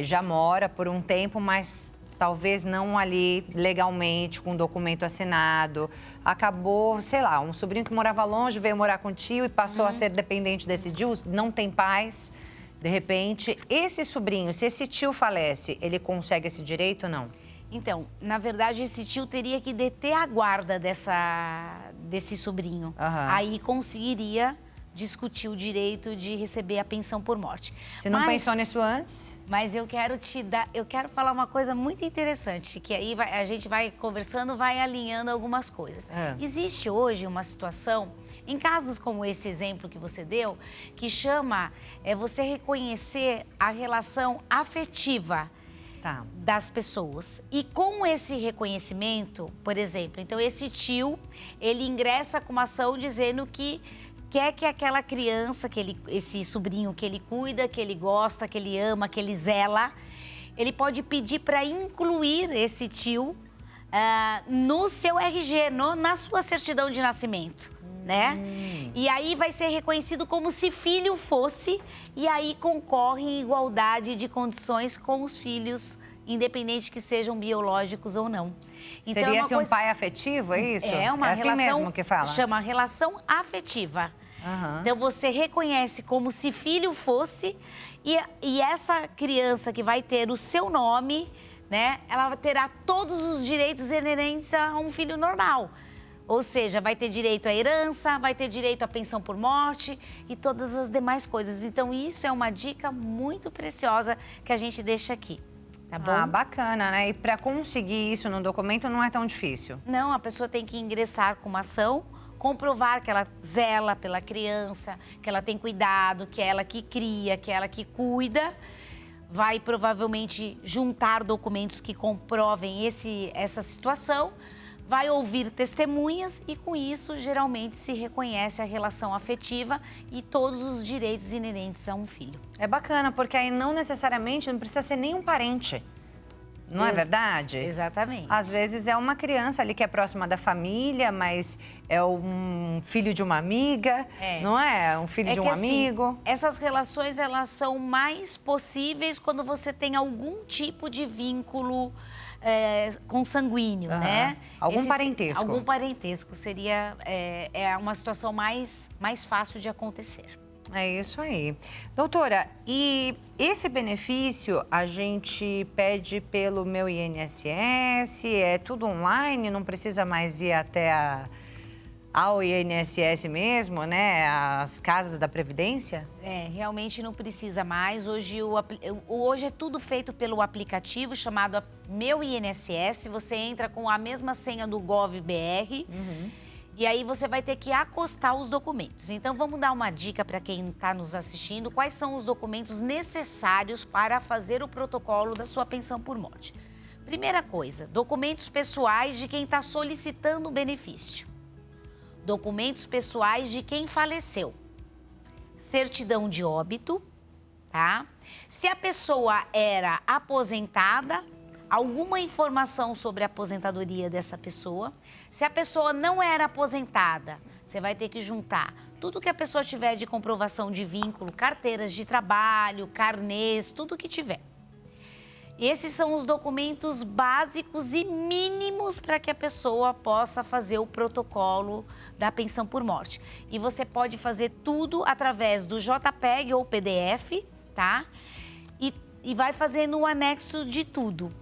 já mora por um tempo, mas talvez não ali legalmente, com documento assinado. Acabou, sei lá, um sobrinho que morava longe, veio morar com o tio e passou a ser dependente desse tio, não tem pais, de repente. Esse sobrinho, se esse tio falece, ele consegue esse direito ou não? Então, na verdade, esse tio teria que deter a guarda desse sobrinho. Aí conseguiria discutir o direito de receber a pensão por morte. Você não pensou nisso antes? Mas eu quero falar uma coisa muito interessante, que aí a gente vai conversando, vai alinhando algumas coisas. Existe hoje uma situação, em casos como esse exemplo que você deu, que chama você reconhecer a relação afetiva das pessoas. E com esse reconhecimento, por exemplo, então esse tio, ele ingressa com uma ação dizendo que quer que aquela criança, esse sobrinho que ele cuida, que ele gosta, que ele ama, que ele zela, ele pode pedir para incluir esse tio no seu RG, na sua certidão de nascimento, né? E aí vai ser reconhecido como se filho fosse, e aí concorre em igualdade de condições com os filhos, independente que sejam biológicos ou não. Então, seria assim um pai afetivo, é isso? É uma assim relação, mesmo que fala? Chama relação afetiva. Então, você reconhece como se filho fosse, e essa criança que vai ter o seu nome, né, ela terá todos os direitos inerentes a um filho normal. Ou seja, vai ter direito à herança, vai ter direito à pensão por morte e todas as demais coisas. Então, isso é uma dica muito preciosa que a gente deixa aqui. Tá bom? Ah, bacana, né? E para conseguir isso no documento não é tão difícil? Não, a pessoa tem que ingressar com uma ação, comprovar que ela zela pela criança, que ela tem cuidado, que é ela que cria, que é ela que cuida. Vai provavelmente juntar documentos que comprovem essa situação, vai ouvir testemunhas e com isso geralmente se reconhece a relação afetiva e todos os direitos inerentes a um filho. É bacana, porque aí não necessariamente não precisa ser nenhum parente. Não é verdade? Exatamente. Às vezes é uma criança ali que é próxima da família, mas é um filho de uma amiga, não é? Um filho de um amigo. Assim, essas relações, elas são mais possíveis quando você tem algum tipo de vínculo consanguíneo, né? Algum parentesco. Algum parentesco seria uma situação mais fácil de acontecer. É isso aí. Doutora, e esse benefício a gente pede pelo Meu INSS? É tudo online? Não precisa mais ir até ao INSS mesmo, né? As casas da Previdência? Realmente não precisa mais. Hoje é tudo feito pelo aplicativo chamado Meu INSS. Você entra com a mesma senha do Gov.br. E aí você vai ter que acostar os documentos. Então, vamos dar uma dica para quem está nos assistindo. Quais são os documentos necessários para fazer o protocolo da sua pensão por morte? Primeira coisa, documentos pessoais de quem está solicitando o benefício. Documentos pessoais de quem faleceu. Certidão de óbito, tá? Se a pessoa era aposentada, alguma informação sobre a aposentadoria dessa pessoa. Se a pessoa não era aposentada, você vai ter que juntar tudo que a pessoa tiver de comprovação de vínculo, carteiras de trabalho, carnês, tudo que tiver. Esses são os documentos básicos e mínimos para que a pessoa possa fazer o protocolo da pensão por morte. E você pode fazer tudo através do JPEG ou PDF, tá? E vai fazendo o anexo de tudo.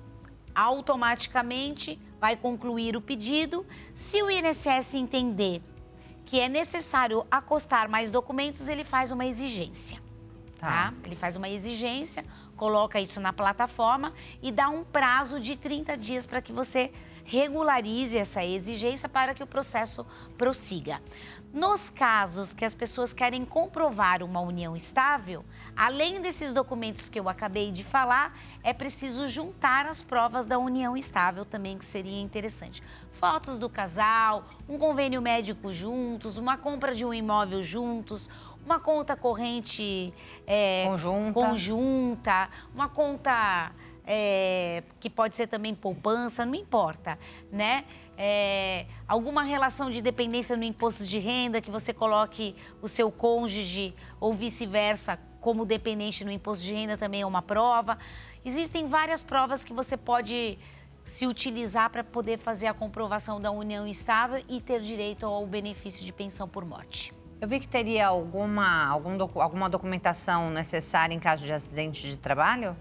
Automaticamente vai concluir o pedido. Se o INSS entender que é necessário acostar mais documentos, ele faz uma exigência, tá? Ele faz uma exigência, coloca isso na plataforma e dá um prazo de 30 dias para que você regularize essa exigência para que o processo prossiga. Nos casos que as pessoas querem comprovar uma união estável, além desses documentos que eu acabei de falar, é preciso juntar as provas da união estável também, que seria interessante. Fotos do casal, um convênio médico juntos, uma compra de um imóvel juntos, uma conta corrente conjunta, uma conta que pode ser também poupança, não importa, né? Alguma relação de dependência no imposto de renda, que você coloque o seu cônjuge ou vice-versa como dependente no imposto de renda, também é uma prova. Existem várias provas que você pode se utilizar para poder fazer a comprovação da união estável e ter direito ao benefício de pensão por morte. Eu vi que teria alguma documentação necessária em caso de acidente de trabalho?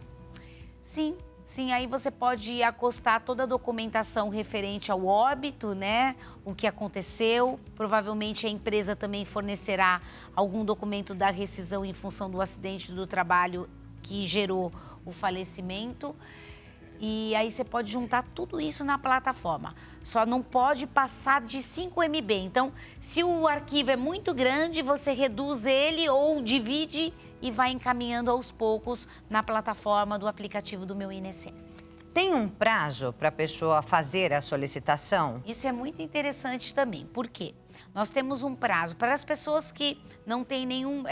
Sim, aí você pode acostar toda a documentação referente ao óbito, né? O que aconteceu. Provavelmente a empresa também fornecerá algum documento da rescisão em função do acidente do trabalho que gerou o falecimento. E aí você pode juntar tudo isso na plataforma. Só não pode passar de 5 MB. Então, se o arquivo é muito grande, você reduz ele ou divide e vai encaminhando aos poucos na plataforma do aplicativo do Meu INSS. Tem um prazo para a pessoa fazer a solicitação? Isso é muito interessante também. Por quê? Nós temos um prazo para as pessoas que não têm nenhum...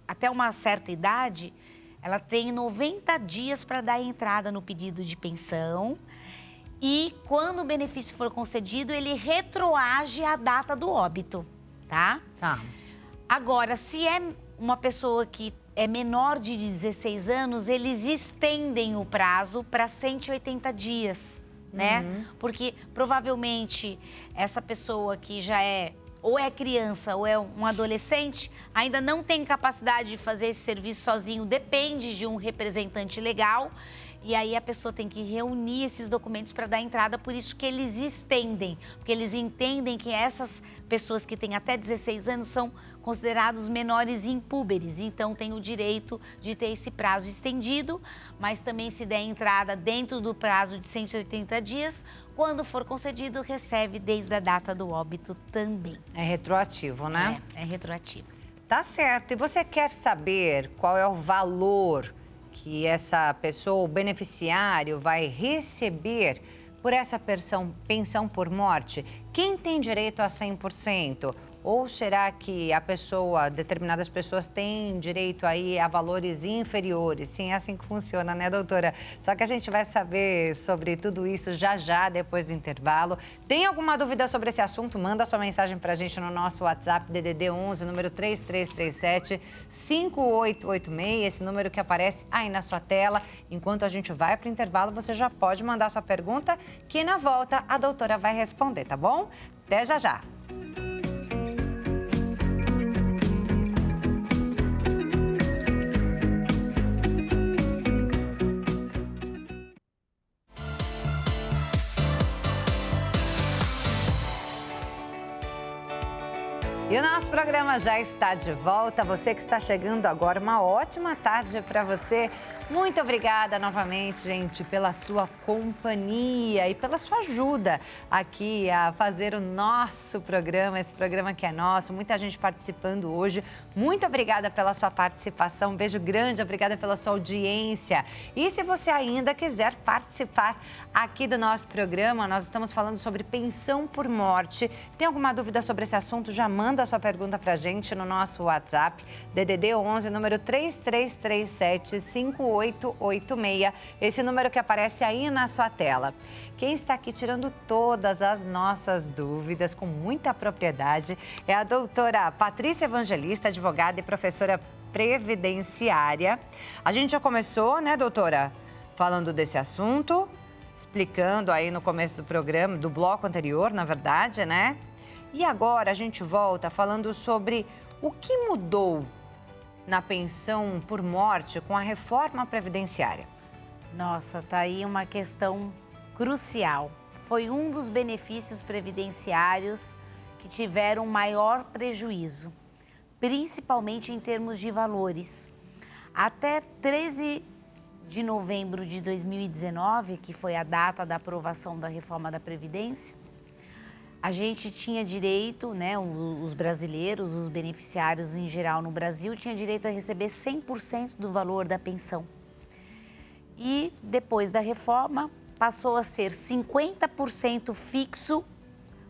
até uma certa idade, ela tem 90 dias para dar entrada no pedido de pensão. E quando o benefício for concedido, ele retroage à data do óbito, tá? Tá. Agora, se é uma pessoa que é menor de 16 anos, eles estendem o prazo para 180 dias, né? Porque provavelmente essa pessoa que já é ou é criança ou é um adolescente, ainda não tem capacidade de fazer esse serviço sozinho, depende de um representante legal. E aí a pessoa tem que reunir esses documentos para dar entrada, por isso que eles estendem. Porque eles entendem que essas pessoas que têm até 16 anos são considerados menores impúberes. Então tem o direito de ter esse prazo estendido, mas também se der entrada dentro do prazo de 180 dias, quando for concedido, recebe desde a data do óbito também. É retroativo, né? É retroativo. Tá certo. E você quer saber qual é o valor que essa pessoa, o beneficiário, vai receber por essa pensão por morte? Quem tem direito a 100%? Ou será que determinadas pessoas têm direito aí a valores inferiores? Sim, é assim que funciona, né, doutora? Só que a gente vai saber sobre tudo isso já, depois do intervalo. Tem alguma dúvida sobre esse assunto? Manda sua mensagem pra gente no nosso WhatsApp, DDD 11, número 3337-5886, esse número que aparece aí na sua tela. Enquanto a gente vai pro intervalo, você já pode mandar sua pergunta, que na volta a doutora vai responder, tá bom? Até já! E o nosso programa já está de volta. Você que está chegando agora, uma ótima tarde para você. Muito obrigada novamente, gente, pela sua companhia e pela sua ajuda aqui a fazer o nosso programa, esse programa que é nosso. Muita gente participando hoje. Muito obrigada pela sua participação. Um beijo grande, obrigada pela sua audiência. E se você ainda quiser participar aqui do nosso programa, nós estamos falando sobre pensão por morte. Tem alguma dúvida sobre esse assunto? Já manda a sua pergunta para a gente no nosso WhatsApp, DDD 11, número 3337-5886. Esse número que aparece aí na sua tela. Quem está aqui tirando todas as nossas dúvidas com muita propriedade é a doutora Patrícia Evangelista, advogada e professora previdenciária. A gente já começou, né, doutora, falando desse assunto, explicando aí no começo do programa, do bloco anterior, na verdade, né? E agora a gente volta falando sobre o que mudou na pensão por morte com a reforma previdenciária. Nossa, tá aí uma questão crucial. Foi um dos benefícios previdenciários que tiveram maior prejuízo, principalmente em termos de valores. Até 13 de novembro de 2019, que foi a data da aprovação da reforma da Previdência, a gente tinha direito, né, os brasileiros, os beneficiários em geral no Brasil, tinham direito a receber 100% do valor da pensão. E depois da reforma, passou a ser 50% fixo,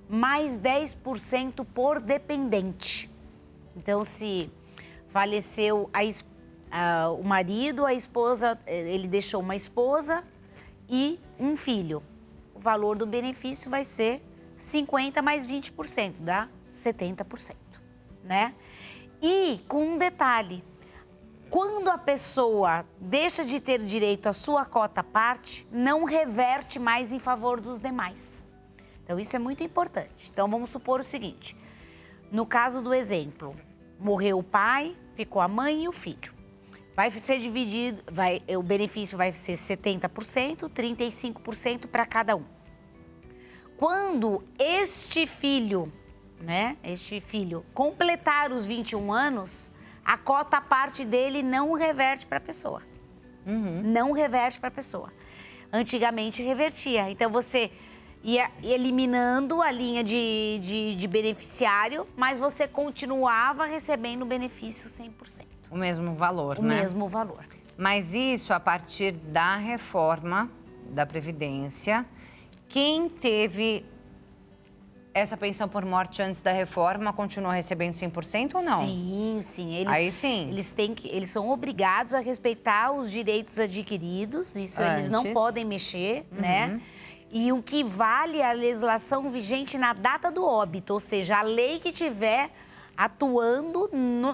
mais 10% por dependente. Então, se faleceu o marido, a esposa, ele deixou uma esposa e um filho. O valor do benefício vai ser 50 mais 20%, dá 70%, né? E com um detalhe, quando a pessoa deixa de ter direito à sua cota parte, não reverte mais em favor dos demais. Então, isso é muito importante. Então, vamos supor o seguinte, no caso do exemplo, morreu o pai, ficou a mãe e o filho. Vai ser dividido, o benefício vai ser 70%, 35% para cada um. Quando este filho completar os 21 anos, a cota parte dele não reverte para a pessoa. Não reverte para a pessoa. Antigamente revertia. Então você ia eliminando a linha de beneficiário, mas você continuava recebendo o benefício 100%. O mesmo valor, né? O mesmo valor. Mas isso a partir da reforma da Previdência. Quem teve essa pensão por morte antes da reforma continuou recebendo 100% ou não? Sim. Aí sim. Eles são obrigados a respeitar os direitos adquiridos, isso eles não podem mexer, né? E o que vale é a legislação vigente na data do óbito, ou seja, a lei que tiver atuando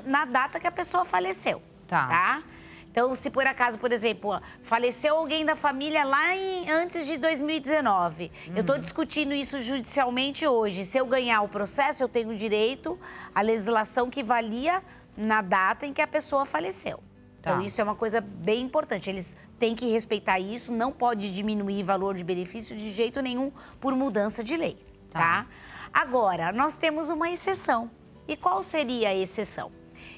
na data que a pessoa faleceu, tá? Então, se por acaso, por exemplo, faleceu alguém da família lá antes de 2019, eu estou discutindo isso judicialmente hoje. Se eu ganhar o processo, eu tenho direito à legislação que valia na data em que a pessoa faleceu. Então, isso é uma coisa bem importante. Eles têm que respeitar isso, não pode diminuir o valor de benefício de jeito nenhum por mudança de lei, tá? Agora, nós temos uma exceção. E qual seria a exceção?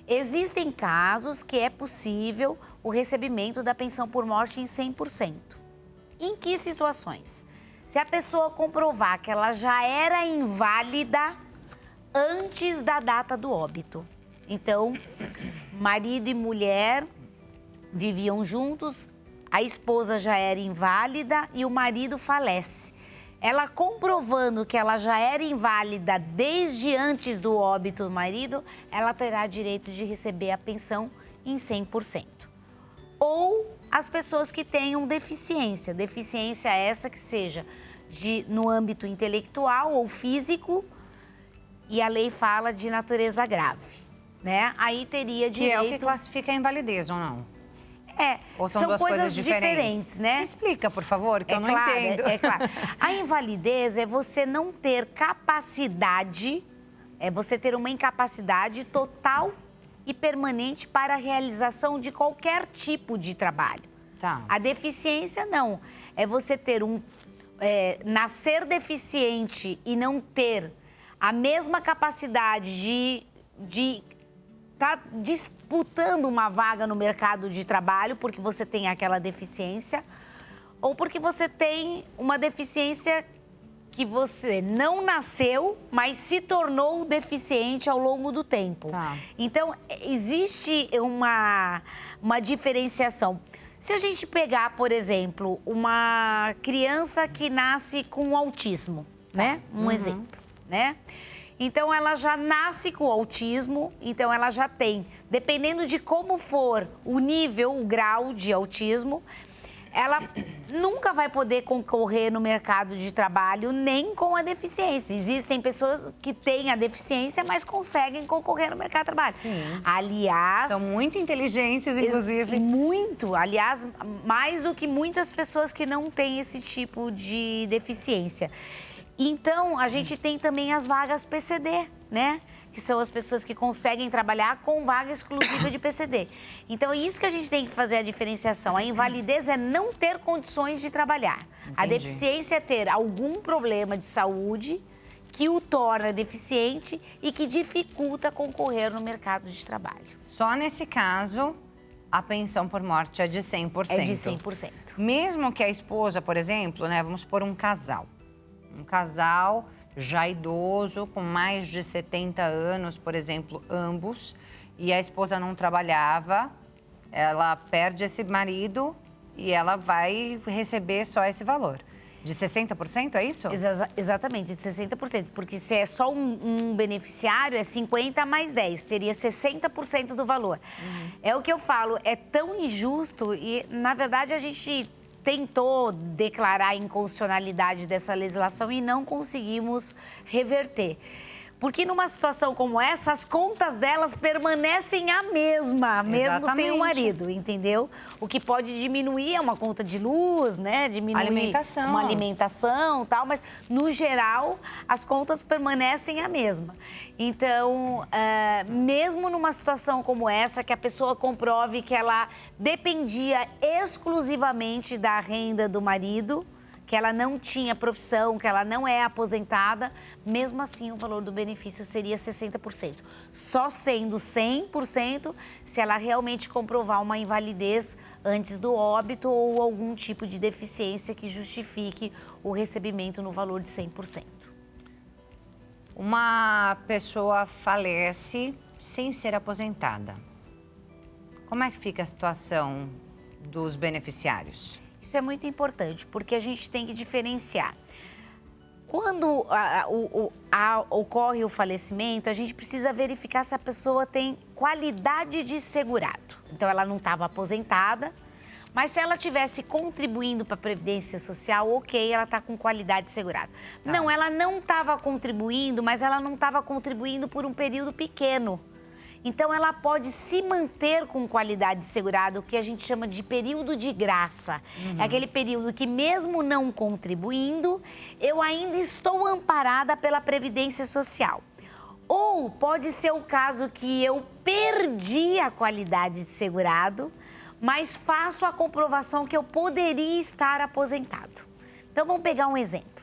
Existem casos que é possível o recebimento da pensão por morte em 100%. Em que situações? Se a pessoa comprovar que ela já era inválida antes da data do óbito. Então, marido e mulher viviam juntos, a esposa já era inválida e o marido falece. Ela comprovando que ela já era inválida desde antes do óbito do marido, ela terá direito de receber a pensão em 100%. Ou as pessoas que tenham deficiência essa que seja no âmbito intelectual ou físico, e a lei fala de natureza grave, né? Aí teria direito... Que é o que classifica a invalidez ou não? Ou são duas coisas diferentes, né? Me explica, por favor, que eu não entendo. É claro. A invalidez é você não ter capacidade, é você ter uma incapacidade total e permanente para a realização de qualquer tipo de trabalho. A deficiência, não. É você ter nascer deficiente e não ter a mesma capacidade de estar disputando uma vaga no mercado de trabalho porque você tem aquela deficiência ou porque você tem uma deficiência que você não nasceu, mas se tornou deficiente ao longo do tempo. Então, existe uma diferenciação. Se a gente pegar, por exemplo, uma criança que nasce com autismo, né? Um exemplo, né? Então, ela já nasce com autismo, então ela já tem, dependendo de como for o nível, o grau de autismo, ela nunca vai poder concorrer no mercado de trabalho nem com a deficiência. Existem pessoas que têm a deficiência, mas conseguem concorrer no mercado de trabalho. Aliás... São muito inteligentes, inclusive. Muito. Aliás, mais do que muitas pessoas que não têm esse tipo de deficiência. Então, a gente tem também as vagas PCD, né? Que são as pessoas que conseguem trabalhar com vaga exclusiva de PCD. Então, é isso que a gente tem que fazer a diferenciação. A invalidez é não ter condições de trabalhar. A deficiência é ter algum problema de saúde que o torna deficiente e que dificulta concorrer no mercado de trabalho. Só nesse caso, a pensão por morte é de 100%. É de 100%. Mesmo que a esposa, por exemplo, né? Vamos supor um casal já idoso, com mais de 70 anos, por exemplo, ambos, e a esposa não trabalhava, ela perde esse marido e ela vai receber só esse valor. De 60%, é isso? Exatamente, de 60%. Porque se é só um beneficiário, é 50 mais 10, seria 60% do valor. É o que eu falo, é tão injusto e, na verdade, a gente tentou declarar a inconstitucionalidade dessa legislação e não conseguimos reverter. Porque numa situação como essa, as contas delas permanecem a mesma, mesmo sem o marido, entendeu? O que pode diminuir é uma conta de luz, né? Diminuir uma alimentação e tal, mas no geral as contas permanecem a mesma. Então, mesmo numa situação como essa, que a pessoa comprove que ela dependia exclusivamente da renda do marido, que ela não tinha profissão, que ela não é aposentada, mesmo assim o valor do benefício seria 60%. Só sendo 100% se ela realmente comprovar uma invalidez antes do óbito ou algum tipo de deficiência que justifique o recebimento no valor de 100%. Uma pessoa falece sem ser aposentada. Como é que fica a situação dos beneficiários? Isso é muito importante, porque a gente tem que diferenciar. Quando ocorre o falecimento, a gente precisa verificar se a pessoa tem qualidade de segurado. Então, ela não estava aposentada, Mas se ela estivesse contribuindo para a Previdência Social, ok, ela está com qualidade segurada. Tá. Não, ela não estava contribuindo, mas ela não estava contribuindo por um período pequeno. Então, ela pode se manter com qualidade segurada, o que a gente chama de período de graça. É aquele período que, mesmo não contribuindo, eu ainda estou amparada pela Previdência Social. Ou pode ser o caso que eu perdi a qualidade de segurado, mas faço a comprovação que eu poderia estar aposentado. Então, vamos pegar um exemplo.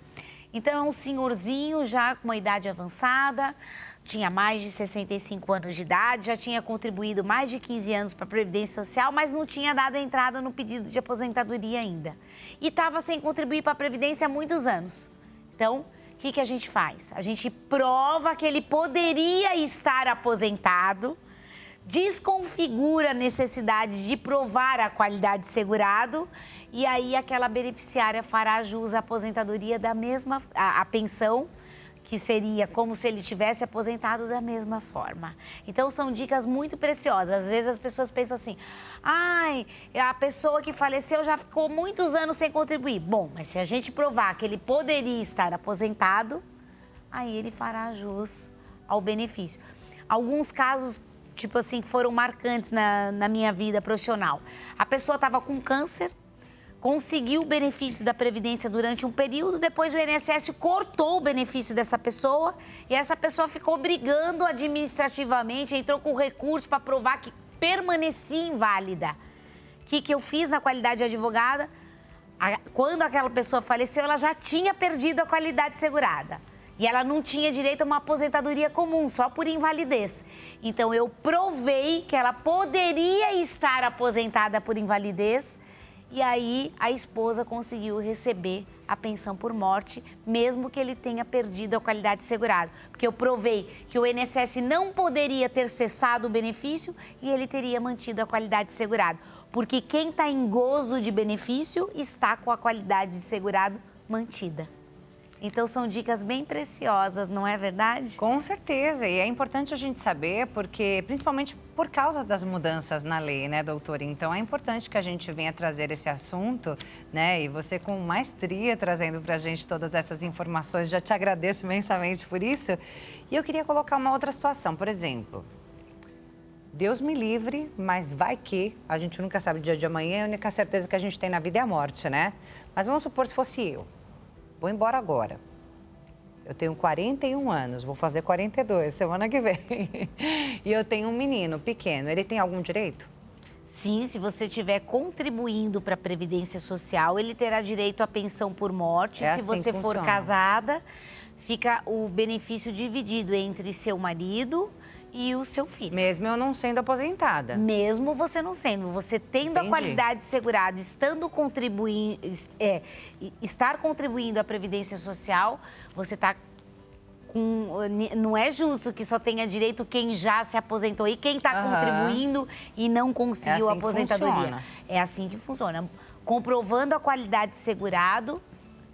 Então, é um senhorzinho já com uma idade avançada, tinha mais de 65 anos de idade, já tinha contribuído mais de 15 anos para a Previdência Social, mas não tinha dado entrada no pedido de aposentadoria ainda. E estava sem contribuir para a Previdência há muitos anos. Então, o que a gente faz? A gente prova que ele poderia estar aposentado, desconfigura a necessidade de provar a qualidade de segurado e aí aquela beneficiária fará jus à aposentadoria da mesma, a pensão, que seria como se ele tivesse aposentado da mesma forma. Então, são dicas muito preciosas. Às vezes as pessoas pensam assim, ai, a pessoa que faleceu já ficou muitos anos sem contribuir. Bom, mas se a gente provar que ele poderia estar aposentado, aí ele fará jus ao benefício. Alguns casos, tipo assim, que foram marcantes na minha vida profissional. A pessoa estava com câncer, conseguiu o benefício da Previdência durante um período, depois o INSS cortou o benefício dessa pessoa e essa pessoa ficou brigando administrativamente, entrou com recurso para provar que permanecia inválida. O que eu fiz na qualidade de advogada? Quando aquela pessoa faleceu, ela já tinha perdido a qualidade segurada. E ela não tinha direito a uma aposentadoria comum, só por invalidez. Então, eu provei que ela poderia estar aposentada por invalidez. E aí, a esposa conseguiu receber a pensão por morte, mesmo que ele tenha perdido a qualidade segurada. Porque eu provei que o INSS não poderia ter cessado o benefício e ele teria mantido a qualidade segurada. Porque quem está em gozo de benefício está com a qualidade de segurado mantida. Então, são dicas bem preciosas, não é verdade? Com certeza, e é importante a gente saber, porque principalmente por causa das mudanças na lei, né, doutora? Então, é importante que a gente venha trazer esse assunto, né? E você com maestria trazendo pra gente todas essas informações, já te agradeço imensamente por isso. E eu queria colocar uma outra situação, por exemplo, Deus me livre, mas vai que a gente nunca sabe o dia de amanhã, a única certeza que a gente tem na vida é a morte, né? Mas vamos supor se fosse eu. Vou embora agora. Eu tenho 41 anos, vou fazer 42 semana que vem. E eu tenho um menino pequeno, ele tem algum direito? Sim, se você estiver contribuindo para a Previdência Social, ele terá direito à pensão por morte. É se assim você que for funciona. casada, fica o benefício dividido entre seu marido e o seu filho. Mesmo eu não sendo aposentada. Mesmo você não sendo, você tendo Entendi. a qualidade segurada, estar contribuindo à Previdência Social, você está com... Não é justo que só tenha direito quem já se aposentou e quem está contribuindo e não conseguiu a assim que aposentadoria. funciona. É assim que funciona. Comprovando a qualidade de segurado,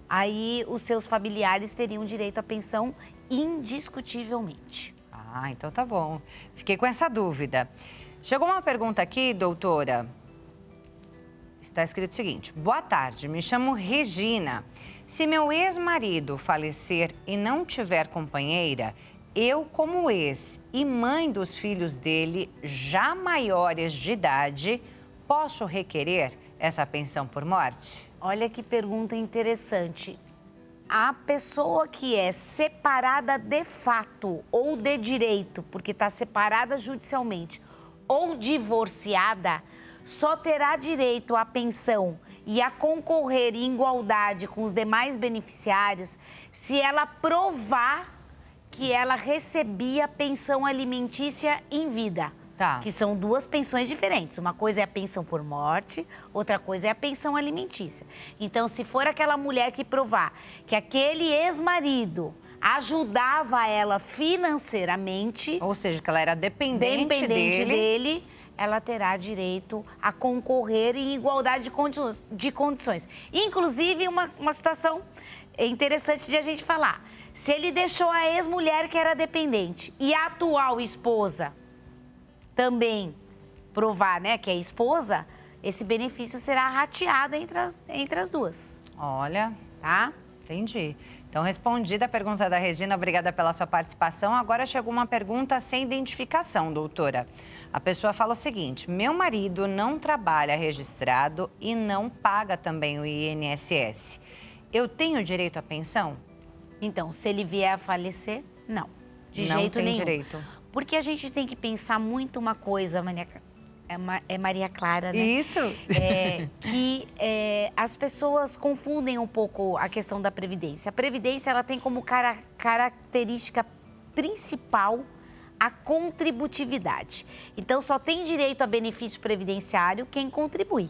aí os seus familiares teriam direito à pensão indiscutivelmente. Ah, então tá bom. Fiquei com essa dúvida. Chegou uma pergunta aqui, doutora. Está escrito o seguinte: boa tarde, me chamo Regina. Se meu ex-marido falecer e não tiver companheira, eu, como ex e mãe dos filhos dele, já maiores de idade, posso requerer essa pensão por morte? Olha que pergunta interessante. A pessoa que é separada de fato ou de direito, porque está separada judicialmente, ou divorciada, só terá direito à pensão e a concorrer em igualdade com os demais beneficiários se ela provar que ela recebia pensão alimentícia em vida. Tá. Que são duas pensões diferentes. Uma coisa é a pensão por morte, outra coisa é a pensão alimentícia. Então, se for aquela mulher que provar que aquele ex-marido ajudava ela financeiramente, Ou seja, que ela era dependente dele, ela terá direito a concorrer em igualdade de condições. Inclusive, uma situação interessante de a gente falar. Se ele deixou a ex-mulher que era dependente e a atual esposa também provar, né, que é esposa, esse benefício será rateado entre as duas. Olha, Tá? entendi. Então, respondida a pergunta da Regina, obrigada pela sua participação. Agora chegou uma pergunta sem identificação, doutora. A pessoa fala o seguinte: meu marido não trabalha registrado e não paga também o INSS. Eu tenho direito à pensão? Então, se ele vier a falecer, não. De Não jeito tem nenhum. direito. Porque a gente tem que pensar muito uma coisa, Maria Clara, né? Isso. Que as pessoas confundem um pouco a questão da Previdência. A Previdência, ela tem como característica principal a contributividade. Então, só tem direito a benefício previdenciário quem contribui.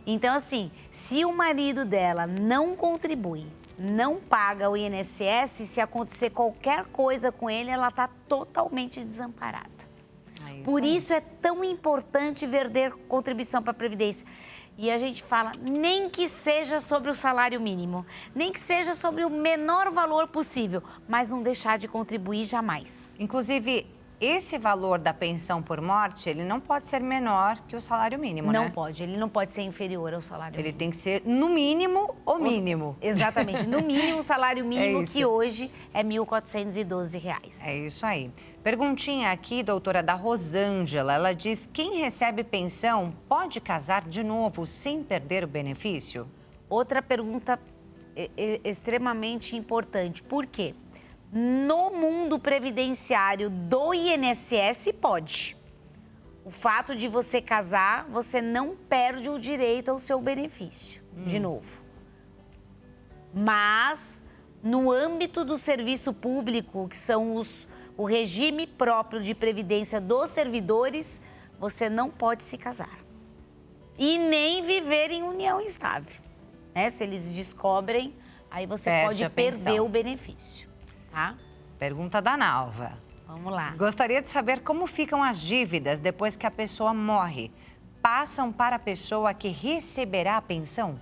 Então, assim, se o marido dela não contribui, não paga o INSS, se acontecer qualquer coisa com ele, ela está totalmente desamparada. Por isso é tão importante verter contribuição para a Previdência. E a gente fala, nem que seja sobre o salário mínimo, nem que seja sobre o menor valor possível, mas não deixar de contribuir jamais. Inclusive, esse valor da pensão por morte, ele não pode ser menor que o salário mínimo, né? Não pode, ele não pode ser inferior ao salário mínimo. Ele tem que ser, no mínimo, o mínimo. Exatamente, no mínimo o salário mínimo, isso. que hoje é R$ 1.412. É isso aí. Perguntinha aqui, doutora, da Rosângela. Ela diz: quem recebe pensão pode casar de novo sem perder o benefício? Outra pergunta extremamente importante. Por quê? No mundo previdenciário do INSS, pode. O fato de você casar, você não perde o direito ao seu benefício, de novo. Mas, no âmbito do serviço público, que são o regime próprio de previdência dos servidores, você não pode se casar. E nem viver em união estável. Né? Se eles descobrem, aí você pode perder o benefício. Tá? Pergunta da Nalva. Vamos lá. Gostaria de saber como ficam as dívidas depois que a pessoa morre. Passam para a pessoa que receberá a pensão?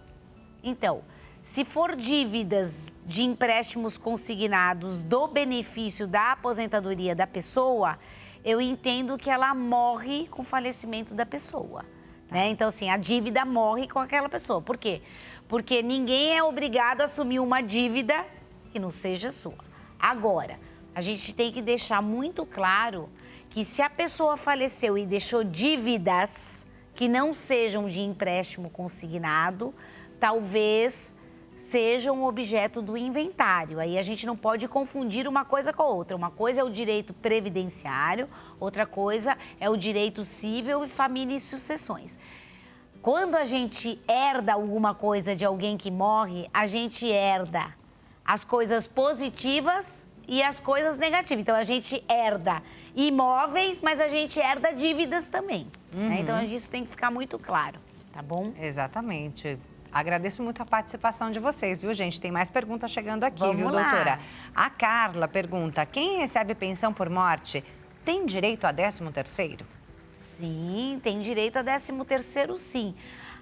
Então, se for dívidas de empréstimos consignados do benefício da aposentadoria da pessoa, eu entendo que ela morre com o falecimento da pessoa. Né? Então, assim, a dívida morre com aquela pessoa. Por quê? Porque ninguém é obrigado a assumir uma dívida que não seja sua. Agora, a gente tem que deixar muito claro que se a pessoa faleceu e deixou dívidas que não sejam de empréstimo consignado, talvez sejam objeto do inventário. Aí a gente não pode confundir uma coisa com a outra. Uma coisa é o direito previdenciário, outra coisa é o direito civil e família e sucessões. Quando a gente herda alguma coisa de alguém que morre, a gente herda as coisas positivas e as coisas negativas. Então, a gente herda imóveis, mas a gente herda dívidas também. Né? Então, isso tem que ficar muito claro, tá bom? Exatamente. Agradeço muito a participação de vocês, viu, gente? Tem mais perguntas chegando aqui, Vamos viu, lá. doutora? A Carla pergunta: quem recebe pensão por morte tem direito a 13º? Sim, tem direito a 13º, sim.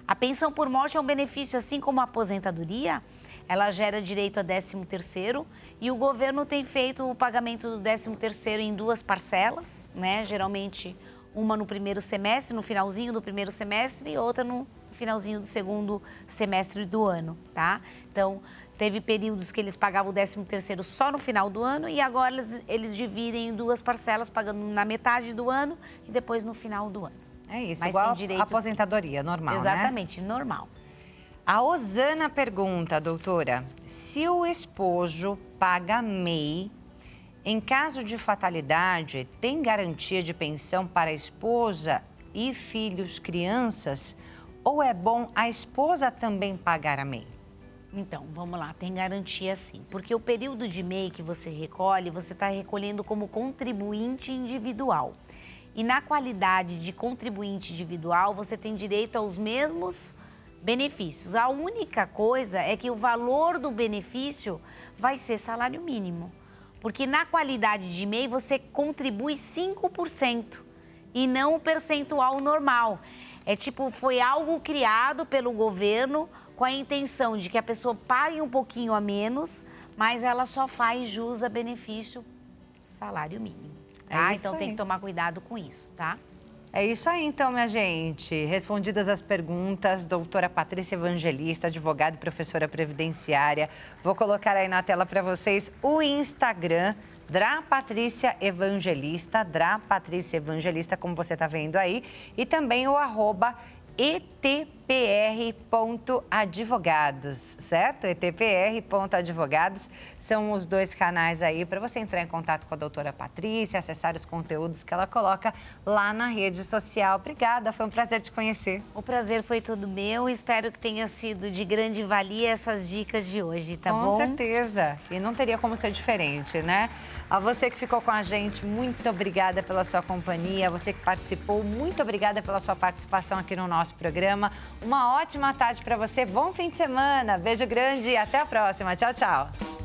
A pensão por morte é um benefício, assim como a aposentadoria. Ela gera direito a 13º e o governo tem feito o pagamento do 13º em 2 parcelas, né? Geralmente uma no primeiro semestre, no finalzinho do primeiro semestre, e outra no finalzinho do segundo semestre do ano, tá? Então, teve períodos que eles pagavam o 13º só no final do ano e agora eles dividem em 2 parcelas, pagando na metade do ano e depois no final do ano. É isso, Mas igual tem direito, a aposentadoria normal, né? Exatamente, normal. A Osana pergunta, doutora: se o esposo paga MEI, em caso de fatalidade, tem garantia de pensão para a esposa e filhos, crianças? Ou é bom a esposa também pagar a MEI? Então, vamos lá, tem garantia sim. Porque o período de MEI que você recolhe, você está recolhendo como contribuinte individual. E na qualidade de contribuinte individual, você tem direito aos mesmos benefícios. A única coisa é que o valor do benefício vai ser salário mínimo. Porque na qualidade de MEI você contribui 5% e não o percentual normal. É tipo, foi algo criado pelo governo com a intenção de que a pessoa pague um pouquinho a menos, mas ela só faz jus a benefício salário mínimo. Tá? É isso Então tem aí. que tomar cuidado com isso, tá? É isso aí, então, minha gente. Respondidas as perguntas, doutora Patrícia Evangelista, advogada e professora previdenciária. Vou colocar aí na tela para vocês o Instagram, Dra Patrícia Evangelista, como você está vendo aí, e também o @etpr.advogados, certo? etpr.advogados são os dois canais aí para você entrar em contato com a doutora Patrícia, acessar os conteúdos que ela coloca lá na rede social. Obrigada, foi um prazer te conhecer. O prazer foi todo meu, espero que tenha sido de grande valia essas dicas de hoje, tá bom? Com certeza, e não teria como ser diferente, né? A você que ficou com a gente, muito obrigada pela sua companhia. A você que participou, muito obrigada pela sua participação aqui no nosso programa. Uma ótima tarde para você, bom fim de semana. Beijo grande e até a próxima. Tchau, tchau.